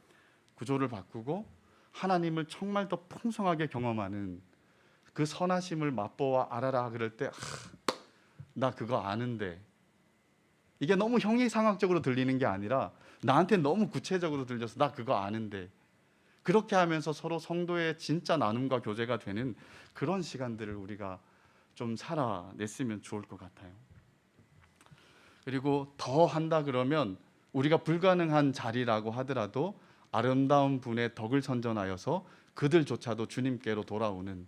하나님을 정말 더 풍성하게 경험하는 그 선하심을 맛보아 알아라 그럴 때 나 그거 아는데, 이게 너무 형이상학적으로 들리는 게 아니라 나한테 너무 구체적으로 들려서 나 그거 아는데, 그렇게 하면서 서로 성도의 진짜 나눔과 교제가 되는 그런 시간들을 우리가 좀 살아냈으면 좋을 것 같아요. 그리고 더 한다 그러면 우리가 불가능한 자리라고 하더라도 아름다운 분의 덕을 선전하여서 그들조차도 주님께로 돌아오는,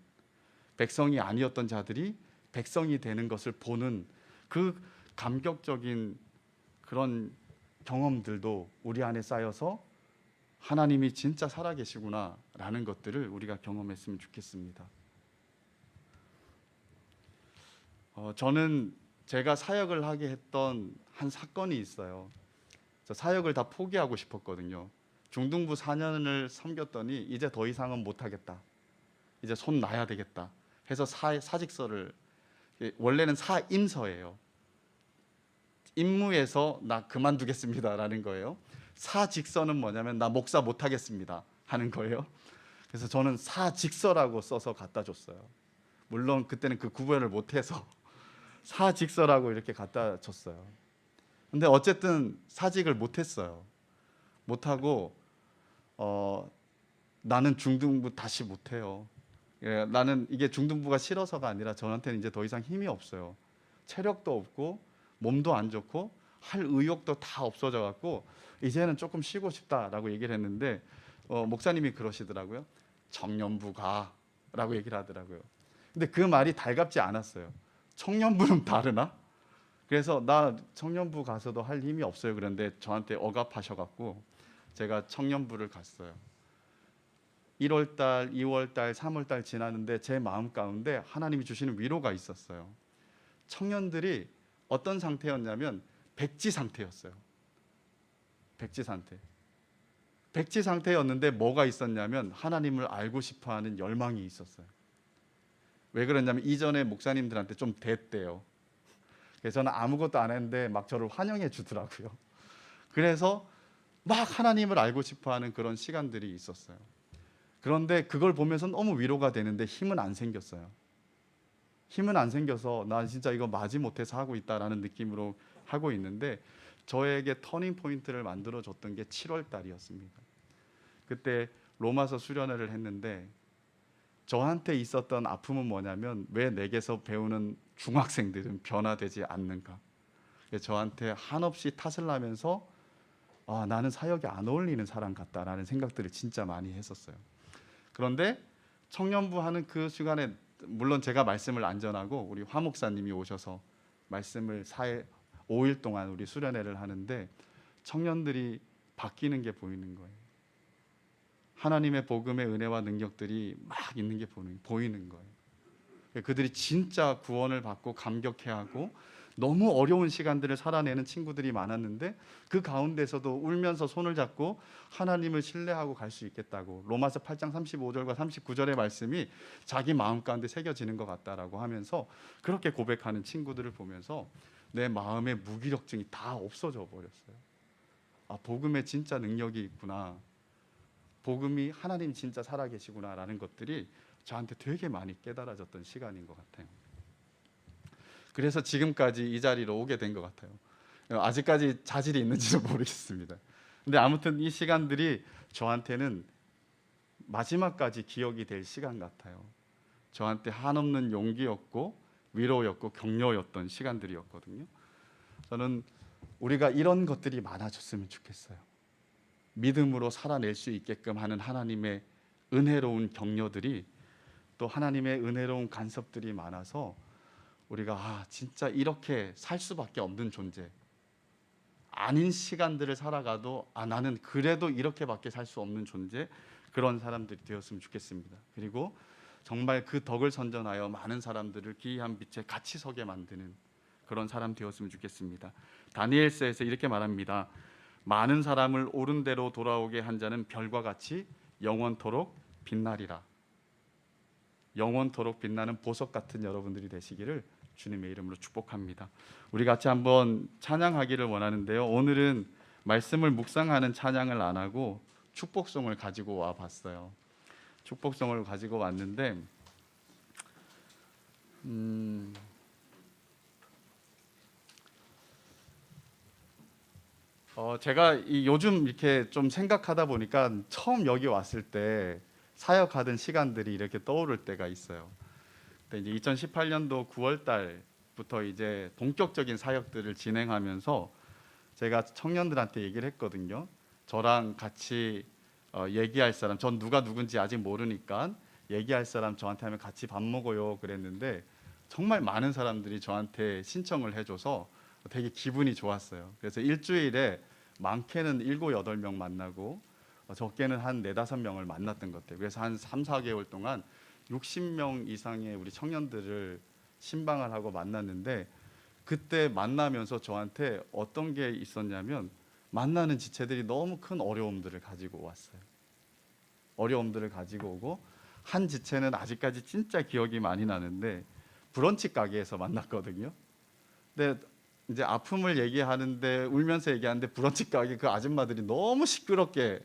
백성이 아니었던 자들이 백성이 되는 것을 보는 그 감격적인 그런 경험들도 우리 안에 쌓여서 하나님이 진짜 살아계시구나라는 것들을 우리가 경험했으면 좋겠습니다. 저는 제가 사역을 하게 했던 한 사건이 있어요. 저 사역을 다 포기하고 싶었거든요. 중등부 4년을 섬겼더니 이제 더 이상은 못하겠다, 이제 손 놔야 되겠다 해서 사직서를, 원래는 사임서예요. 임무에서 나 그만두겠습니다라는 거예요. 사직서는 뭐냐면 나 목사 못하겠습니다 하는 거예요. 그래서 저는 사직서라고 써서 갖다 줬어요. 물론 그때는 그 구별을 못해서 사직서라고 이렇게 갖다 줬어요. 근데 어쨌든 사직을 못했어요. 못하고 나는 중등부 다시 못해요. 나는 이게 중등부가 싫어서가 아니라 저한테는 이제 더 이상 힘이 없어요. 체력도 없고 몸도 안 좋고 할 의욕도 다 없어져 갖고 이제는 조금 쉬고 싶다라고 얘기를 했는데 목사님이 그러시더라고요. 청년부 가라고 얘기를 하더라고요. 근데 그 말이 달갑지 않았어요. 청년부는 다르나? 그래서 나 청년부 가서도 할 힘이 없어요. 그런데 저한테 억압하셔갖고 제가 청년부를 갔어요. 1월달, 2월달, 3월달 지나는데 제 마음 가운데 하나님이 주시는 위로가 있었어요. 청년들이 어떤 상태였냐면 백지 상태였어요. 백지 상태. 백지 상태였는데 뭐가 있었냐면 하나님을 알고 싶어하는 열망이 있었어요. 왜 그러냐면 이전에 목사님들한테 좀 됐대요. 그래서 저는 아무것도 안 했는데 막 저를 환영해 주더라고요. 그래서 막 하나님을 알고 싶어하는 그런 시간들이 있었어요. 그런데 그걸 보면서 너무 위로가 되는데 힘은 안 생겼어요. 힘은 안 생겨서 나 진짜 이거 마지못해서 하고 있다라는 느낌으로 하고 있는데, 저에게 터닝 포인트를 만들어 줬던 게 7월 달이었습니다. 그때 로마서 수련회를 했는데 저한테 있었던 아픔은 뭐냐면 왜 내게서 배우는 중학생들은 변화되지 않는가. 저한테 한없이 탓을 하면서 나는 사역에 안 어울리는 사람 같다라는 생각들을 진짜 많이 했었어요. 그런데 청년부 하는 그 시간에 물론 제가 말씀을 안 전하고 우리 화 목사님이 오셔서 말씀을 5일 동안 우리 수련회를 하는데 청년들이 바뀌는 게 보이는 거예요. 하나님의 복음의 은혜와 능력들이 막 있는 게 보이는 거예요. 그들이 진짜 구원을 받고 감격해하고 너무 어려운 시간들을 살아내는 친구들이 많았는데 그 가운데서도 울면서 손을 잡고 하나님을 신뢰하고 갈 수 있겠다고, 로마서 8장 35절과 39절의 말씀이 자기 마음 가운데 새겨지는 것 같다라고 하면서 그렇게 고백하는 친구들을 보면서 내 마음의 무기력증이 다 없어져 버렸어요. 복음에 진짜 능력이 있구나, 복음이 하나님 진짜 살아계시구나라는 것들이 저한테 되게 많이 깨달아졌던 시간인 것 같아요. 그래서 지금까지 이 자리로 오게 된 것 같아요. 아직까지 자질이 있는지는 모르겠습니다. 근데 아무튼 이 시간들이 저한테는 마지막까지 기억이 될 시간 같아요. 저한테 한없는 용기였고 위로였고 격려였던 시간들이었거든요. 저는 우리가 이런 것들이 많아졌으면 좋겠어요. 믿음으로 살아낼 수 있게끔 하는 하나님의 은혜로운 격려들이, 또 하나님의 은혜로운 간섭들이 많아서 우리가 진짜 이렇게 살 수밖에 없는 존재, 아닌 시간들을 살아가도 나는 그래도 이렇게밖에 살 수 없는 존재, 그런 사람들이 되었으면 좋겠습니다. 그리고 정말 그 덕을 선전하여 많은 사람들을 기이한 빛에 같이 서게 만드는 그런 사람 되었으면 좋겠습니다. 다니엘서에서 이렇게 말합니다. 많은 사람을 옳은 대로 돌아오게 한 자는 별과 같이 영원토록 빛나리라. 영원토록 빛나는 보석 같은 여러분들이 되시기를 주님의 이름으로 축복합니다. 우리 같이 한번 찬양하기를 원하는데요. 오늘은 말씀을 묵상하는 찬양을 안 하고 축복송을 가지고 와 봤어요. 축복송을 가지고 왔는데 제가 요즘 이렇게 좀 생각하다 보니까 처음 여기 왔을 때 사역하던 시간들이 이렇게 떠오를 때가 있어요. 근데 이제 2018년도 9월 달부터 이제 본격적인 사역들을 진행하면서 제가 청년들한테 얘기를 했거든요. 저랑 같이 얘기할 사람, 전 누가 누군지 아직 모르니까 얘기할 사람 저한테 하면 같이 밥 먹어요 그랬는데 정말 많은 사람들이 저한테 신청을 해줘서 되게 기분이 좋았어요. 그래서 일주일에 많게는 7, 8명 만나고 적게는 한 4, 5명을 만났던 것 같아요. 그래서 한 3, 4개월 동안 60명 이상의 우리 청년들을 신방을 하고 만났는데 그때 만나면서 저한테 어떤 게 있었냐면 만나는 지체들이 너무 큰 어려움들을 가지고 왔어요. 어려움들을 가지고 오고 한 지체는 아직까지 진짜 기억이 많이 나는데 브런치 가게에서 만났거든요. 근데 이제 아픔을 얘기하는데 울면서 얘기하는데 브런치 가게 그 아줌마들이 너무 시끄럽게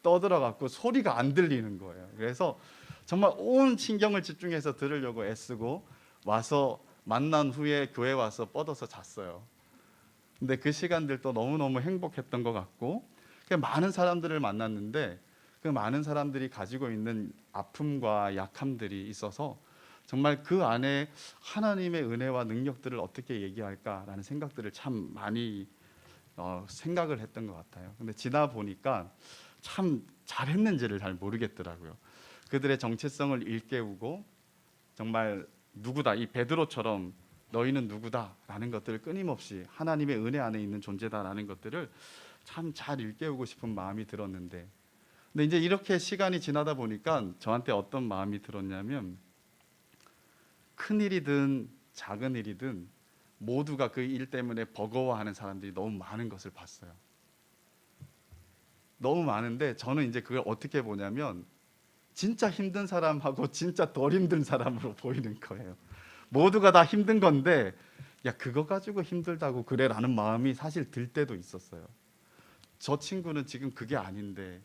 떠들어갖고 소리가 안 들리는 거예요. 그래서 정말 온 신경을 집중해서 들으려고 애쓰고 와서 만난 후에 교회 와서 뻗어서 잤어요. 근데 그 시간들도 너무너무 행복했던 것 같고 많은 사람들을 만났는데 그 많은 사람들이 가지고 있는 아픔과 약함들이 있어서 정말 그 안에 하나님의 은혜와 능력들을 어떻게 얘기할까라는 생각들을 참 많이 생각을 했던 것 같아요. 근데 지나 보니까 참 잘했는지를 잘 모르겠더라고요. 그들의 정체성을 일깨우고 정말 누구다, 이 베드로처럼 너희는 누구다라는 것들을 끊임없이 하나님의 은혜 안에 있는 존재다라는 것들을 참 잘 일깨우고 싶은 마음이 들었는데, 근데 이제 이렇게 시간이 지나다 보니까 저한테 어떤 마음이 들었냐면 큰 일이든 작은 일이든 모두가 그 일 때문에 버거워하는 사람들이 너무 많은 것을 봤어요. 너무 많은데 저는 이제 그걸 어떻게 보냐면 진짜 힘든 사람하고 진짜 덜 힘든 사람으로 보이는 거예요. 모두가 다 힘든 건데 야 그거 가지고 힘들다고 그래라는 마음이 사실 들 때도 있었어요. 저 친구는 지금 그게 아닌데,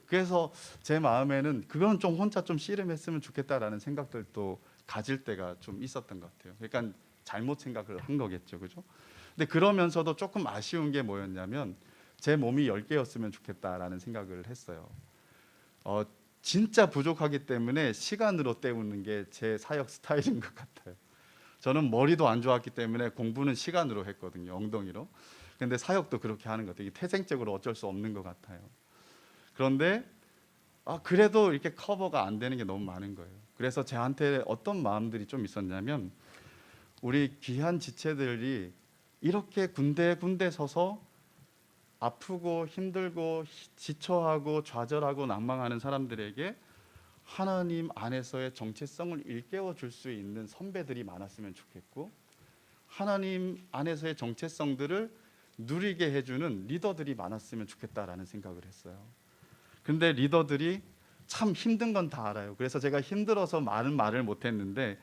그래서 제 마음에는 그건 좀 혼자 좀 씨름했으면 좋겠다라는 생각들도 가질 때가 좀 있었던 것 같아요. 그러니까 잘못 생각을 한 거겠죠, 그죠? 근데 그러면서도 조금 아쉬운 게 뭐였냐면 제 몸이 10개였으면 좋겠다라는 생각을 했어요. 진짜 부족하기 때문에 시간으로 때우는 게 제 사역 스타일인 것 같아요. 저는 머리도 안 좋았기 때문에 공부는 시간으로 했거든요, 엉덩이로. 근데 사역도 그렇게 하는 것 같아요. 이게 태생적으로 어쩔 수 없는 것 같아요. 그런데 그래도 이렇게 커버가 안 되는 게 너무 많은 거예요. 그래서 저한테 어떤 마음들이 좀 있었냐면 우리 귀한 지체들이 이렇게 군데군데 서서 아프고 힘들고 지쳐하고 좌절하고 낭망하는 사람들에게 하나님 안에서의 정체성을 일깨워 줄 수 있는 선배들이 많았으면 좋겠고, 하나님 안에서의 정체성들을 누리게 해주는 리더들이 많았으면 좋겠다라는 생각을 했어요. 근데 리더들이 참 힘든 건 다 알아요. 그래서 제가 힘들어서 많은 말을 못했는데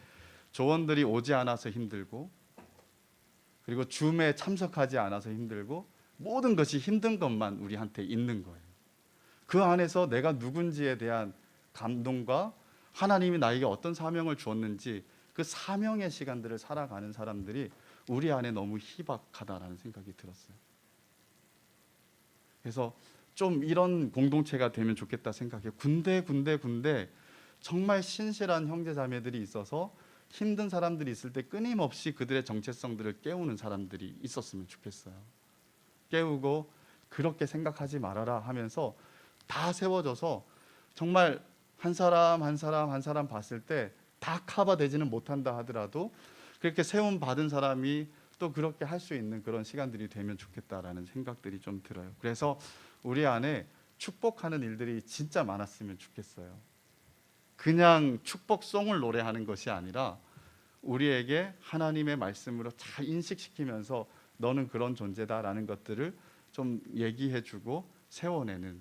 조원들이 오지 않아서 힘들고, 그리고 줌에 참석하지 않아서 힘들고, 모든 것이 힘든 것만 우리한테 있는 거예요. 그 안에서 내가 누군지에 대한 감동과 하나님이 나에게 어떤 사명을 주었는지 그 사명의 시간들을 살아가는 사람들이 우리 안에 너무 희박하다라는 생각이 들었어요. 그래서 좀 이런 공동체가 되면 좋겠다 생각해요. 군데 정말 신실한 형제자매들이 있어서 힘든 사람들이 있을 때 끊임없이 그들의 정체성들을 깨우는 사람들이 있었으면 좋겠어요. 깨우고 그렇게 생각하지 말아라 하면서 다 세워져서 정말 한 사람 봤을 때 다 커버되지는 못한다 하더라도 그렇게 세움 받은 사람이 또 그렇게 할 수 있는 그런 시간들이 되면 좋겠다라는 생각들이 좀 들어요. 그래서 우리 안에 축복하는 일들이 진짜 많았으면 좋겠어요. 그냥 축복송을 노래하는 것이 아니라 우리에게 하나님의 말씀으로 잘 인식시키면서 너는 그런 존재다라는 것들을 좀 얘기해주고 세워내는,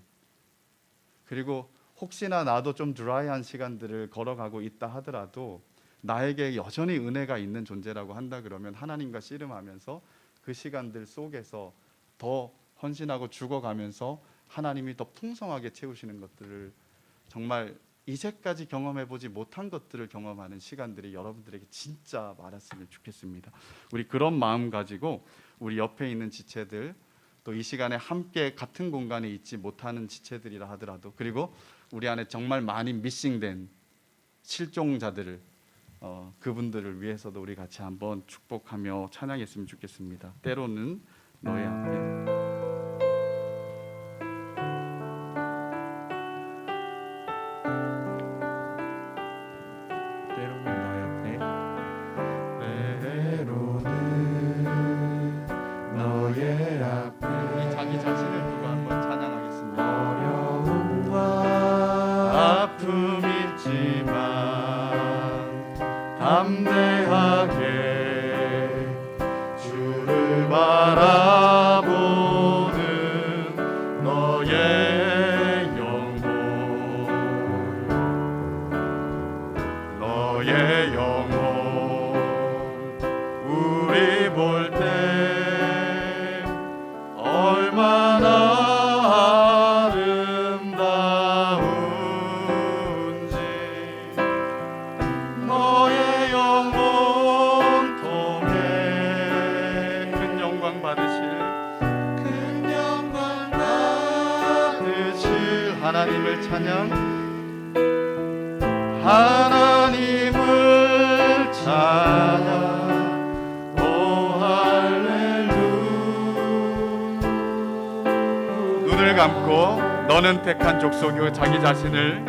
그리고 혹시나 나도 좀 드라이한 시간들을 걸어가고 있다 하더라도 나에게 여전히 은혜가 있는 존재라고 한다 그러면 하나님과 씨름하면서 그 시간들 속에서 더 헌신하고 죽어가면서 하나님이 더 풍성하게 채우시는 것들을, 정말 이제까지 경험해보지 못한 것들을 경험하는 시간들이 여러분들에게 진짜 많았으면 좋겠습니다. 우리 그런 마음 가지고 우리 옆에 있는 지체들, 또 이 시간에 함께 같은 공간에 있지 못하는 지체들이라 하더라도, 그리고 우리 안에 정말 많이 미싱된 실종자들을 그분들을 위해서도 우리 같이 한번 축복하며 찬양했으면 좋겠습니다. 때로는 너의 앞에. 자기 자신을 두고 한번 찬양하겠습니다. 어려움과 아픔 있지만 담대하게 주를 바라보는 너의 영혼, 너의 영혼 우리 볼 때 얼마나 아름다운지, 너의 영혼 통해 큰 영광 받으실 하나님을 찬양, 하나님을 찬양. 눈을 감고 너는 택한 족속이요, 자기 자신을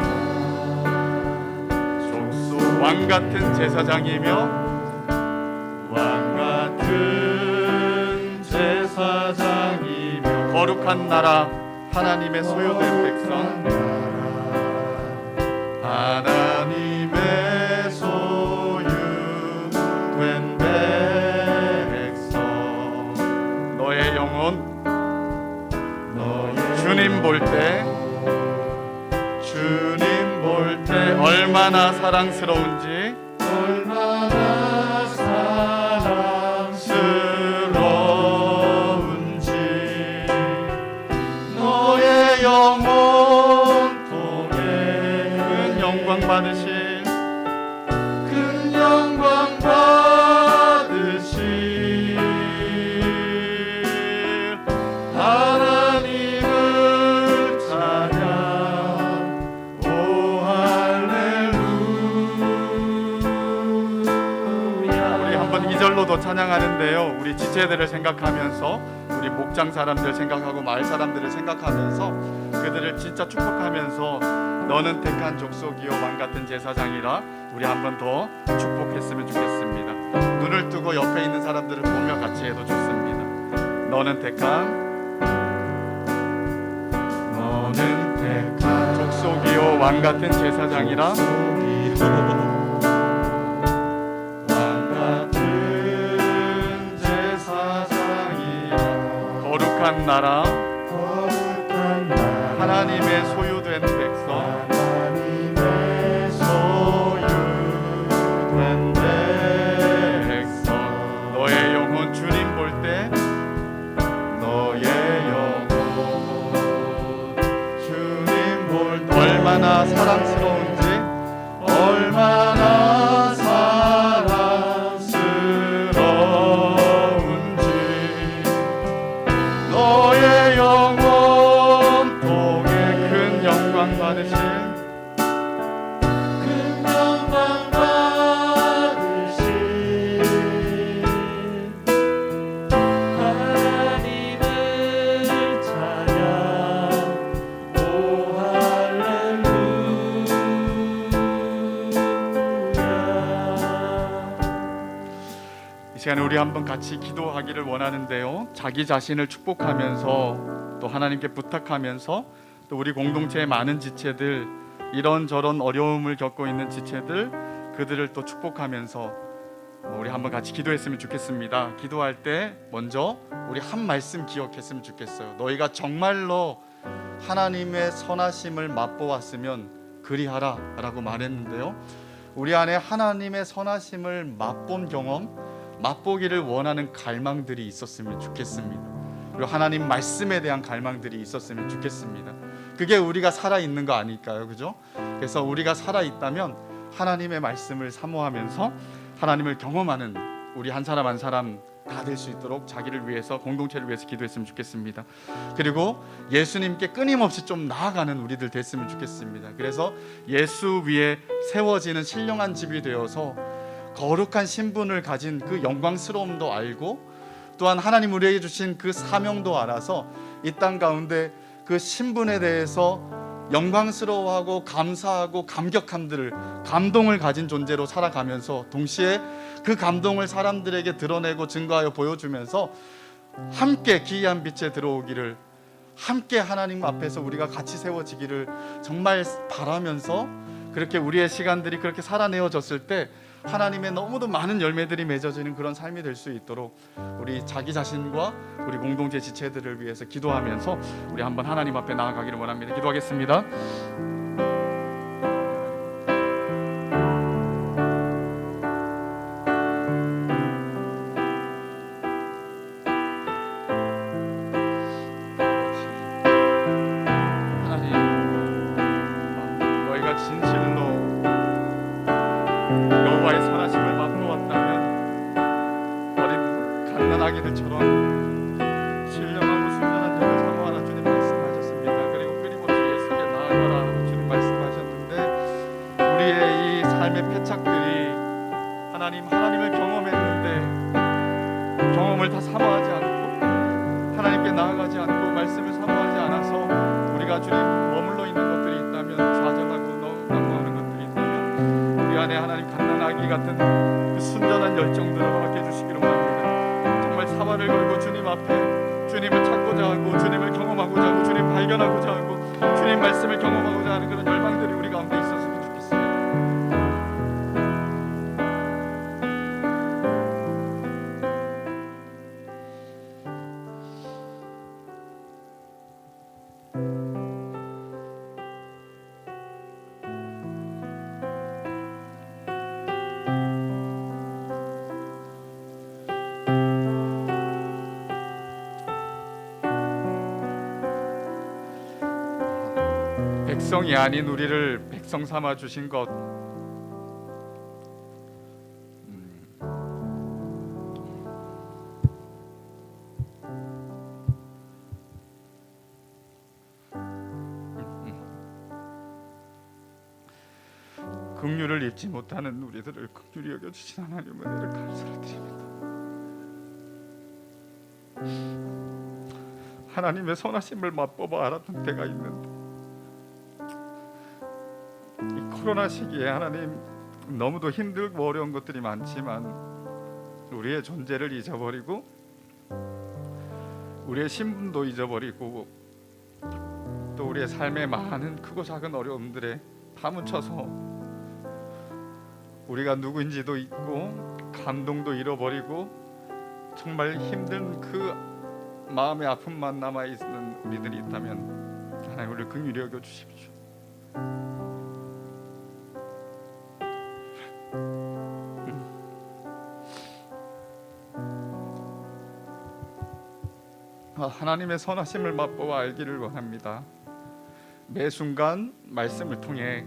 족속 왕같은 제사장이며 왕같은 제사장이며 거룩한 나라, 하나님의 소유된 백성, 하나님의 소유된 백성, 너의 영혼 주님 볼 때, 주님 볼 때 얼마나 사랑스러운지, 얼마나 사랑스러운지, 너의 영혼 통해 큰 영광 받으실, 큰 영광 받으실 하나님을 찬양. 오 할렐루야. 우리 한번 2절로도 찬양하는데요, 우리 지체들을 생각하면서, 우리 목장 사람들 생각하고 마을 사람들을 생각하면서 그들을 진짜 축복하면서 너는 택한 족속이요 왕같은 제사장이라 우리 한번 더 축복했으면 좋겠습니다. 눈을 뜨고 옆에 있는 사람들을 보며 같이 해도 좋습니다. 너는 택한 족속이요 왕같은 제사장이라, 왕같은 제사장이라 거룩한 나라, 하나님의 소유된 백성, 하나님의 소유된 백성, 너의 영혼 주님 볼 때, 너의 영혼 주님 볼 때 얼마나 사랑스러운지, 얼마나 사랑스러운지, 너의 영혼 통해 큰 영광 받으실, 큰 영광 받으실 하나님을 찬양. 오 할렐루야. 이 시간에 우리 한번 같이 기도하기를 원하는데요, 자기 자신을 축복하면서 또 하나님께 부탁하면서 또 우리 공동체의 많은 지체들, 이런저런 어려움을 겪고 있는 지체들, 그들을 또 축복하면서 우리 한번 같이 기도했으면 좋겠습니다. 기도할 때 먼저 우리 한 말씀 기억했으면 좋겠어요. 너희가 정말로 하나님의 선하심을 맛보았으면 그리하라 라고 말했는데요, 우리 안에 하나님의 선하심을 맛본 경험, 맛보기를 원하는 갈망들이 있었으면 좋겠습니다. 그리고 하나님 말씀에 대한 갈망들이 있었으면 좋겠습니다. 그게 우리가 살아있는 거 아닐까요? 그죠? 그래서 우리가 살아있다면 하나님의 말씀을 사모하면서 하나님을 경험하는 우리 한 사람 한 사람 다 될 수 있도록 자기를 위해서, 공동체를 위해서 기도했으면 좋겠습니다. 그리고 예수님께 끊임없이 좀 나아가는 우리들 됐으면 좋겠습니다. 그래서 예수 위에 세워지는 신령한 집이 되어서 거룩한 신분을 가진 그 영광스러움도 알고, 또한 하나님 우리에게 주신 그 사명도 알아서 이 땅 가운데 그 신분에 대해서 영광스러워하고 감사하고 감동을 가진 존재로 살아가면서, 동시에 그 감동을 사람들에게 드러내고 증거하여 보여주면서 함께 기이한 빛에 들어오기를, 함께 하나님 앞에서 우리가 같이 세워지기를 정말 바라면서, 그렇게 우리의 시간들이 그렇게 살아내어졌을 때 하나님의 너무도 많은 열매들이 맺어지는 그런 삶이 될 수 있도록 우리 자기 자신과 우리 공동체 지체들을 위해서 기도하면서 우리 한번 하나님 앞에 나아가기를 원합니다. 기도하겠습니다. 하나님, 너희가 진실로 여호와의 선하심을 맛보았다면 어린 갓난아기들처럼 신령하고 순전한 자를 사모하라 주님 말씀하셨습니다. 그리고 끊임없이 예수께 나아가라 주님 말씀하셨는데, 우리의 이 삶의 패착들이 하나님을 경험했는데 경험을 다 사모하지 않고 하나님께 나아가지 않고 말씀을 사모하지 않아서 우리가 주님 머물러 있는 것들이 있다면, 좌절하고 넘어오는 것들이 있다면, 우리 안에 하나님 갓난아기 같은 그 순전한 열정들을 허락해 주시기로 합니다. 정말 사활을 걸고 주님 앞에 주님을 찾고자 하고 주님을 경험하고자 하고 주님 발견하고자 하고 주님 말씀을 경험하고자 하는 그런 열망들이 우리 가운데 있었으면 좋겠습니다. 백성이 아닌 우리를 백성 삼아 주신 것, 긍휼을 입지 못하는 우리들을 긍휼히 여겨주신 하나님 은혜를 감사를 드립니다. 하나님의 선하심을 맛보아 알았던 때가 있는데, 이 코로나 시기에 하나님 너무도 힘들고 어려운 것들이 많지만 우리의 존재를 잊어버리고 우리의 신분도 잊어버리고 또 우리의 삶의 많은 크고 작은 어려움들에 파묻혀서 우리가 누구인지도 잊고 감동도 잃어버리고 정말 힘든 그 마음의 아픔만 남아있는 우리들이 있다면 하나님 우리를 긍휼히 여겨주십시오. 하나님의 선하심을 맛보아 알기를 원합니다. 매 순간 말씀을 통해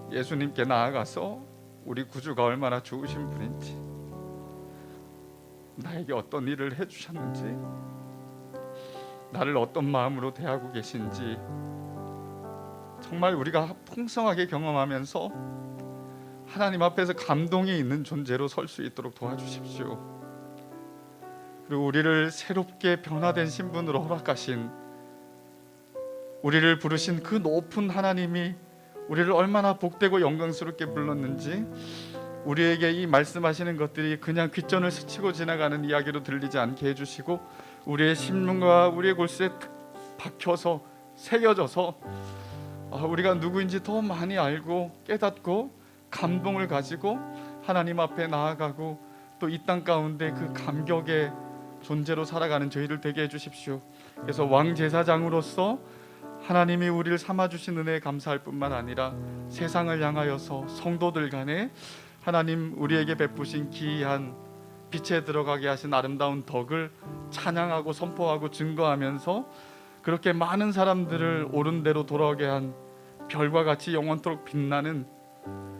예수님께 나아가서 우리 구주가 얼마나 좋으신 분인지, 나에게 어떤 일을 해주셨는지, 나를 어떤 마음으로 대하고 계신지 정말 우리가 풍성하게 경험하면서 하나님 앞에서 감동이 있는 존재로 설 수 있도록 도와주십시오. 그리고 우리를 새롭게 변화된 신분으로 허락하신, 우리를 부르신 그 높은 하나님이 우리를 얼마나 복되고 영광스럽게 불렀는지, 우리에게 이 말씀하시는 것들이 그냥 귓전을 스치고 지나가는 이야기로 들리지 않게 해주시고 우리의 심령과 우리의 골수에 박혀서 새겨져서 우리가 누구인지 더 많이 알고 깨닫고 감동을 가지고 하나님 앞에 나아가고 또 이 땅 가운데 그 감격의 존재로 살아가는 저희들 되게 해주십시오. 그래서 왕제사장으로서 하나님이 우리를 삼아주신 은혜에 감사할 뿐만 아니라 세상을 향하여서 성도들 간에 하나님 우리에게 베푸신 기이한 빛에 들어가게 하신 아름다운 덕을 찬양하고 선포하고 증거하면서 그렇게 많은 사람들을 옳은 대로 돌아오게 한 별과 같이 영원토록 빛나는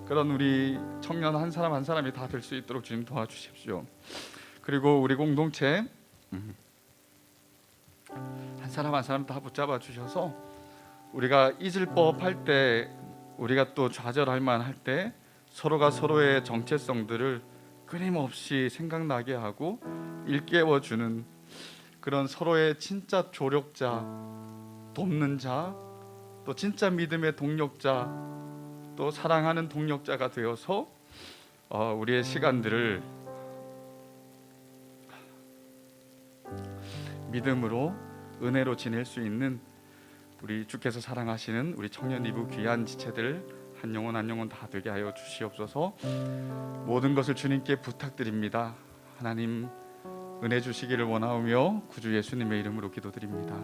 그런 우리 청년 한 사람 한 사람이 다 될 수 있도록 주님 도와주십시오. 그리고 우리 공동체 한 사람 한 사람 다 붙잡아 주셔서 우리가 잊을 법할 때, 우리가 또 좌절할 만할 때 서로가 서로의 정체성들을 끊임없이 생각나게 하고 일깨워 주는 그런 서로의 진짜 조력자, 돕는 자, 또 진짜 믿음의 동력자, 또 사랑하는 동력자가 되어서 우리의 시간들을 믿음으로 은혜로 지낼 수 있는 우리 주께서 사랑하시는 우리 청년 이부 귀한 지체들 한 영혼 한 영혼 다 되게 하여 주시옵소서. 모든 것을 주님께 부탁드립니다. 하나님 은혜 주시기를 원하오며 구주 예수님의 이름으로 기도드립니다.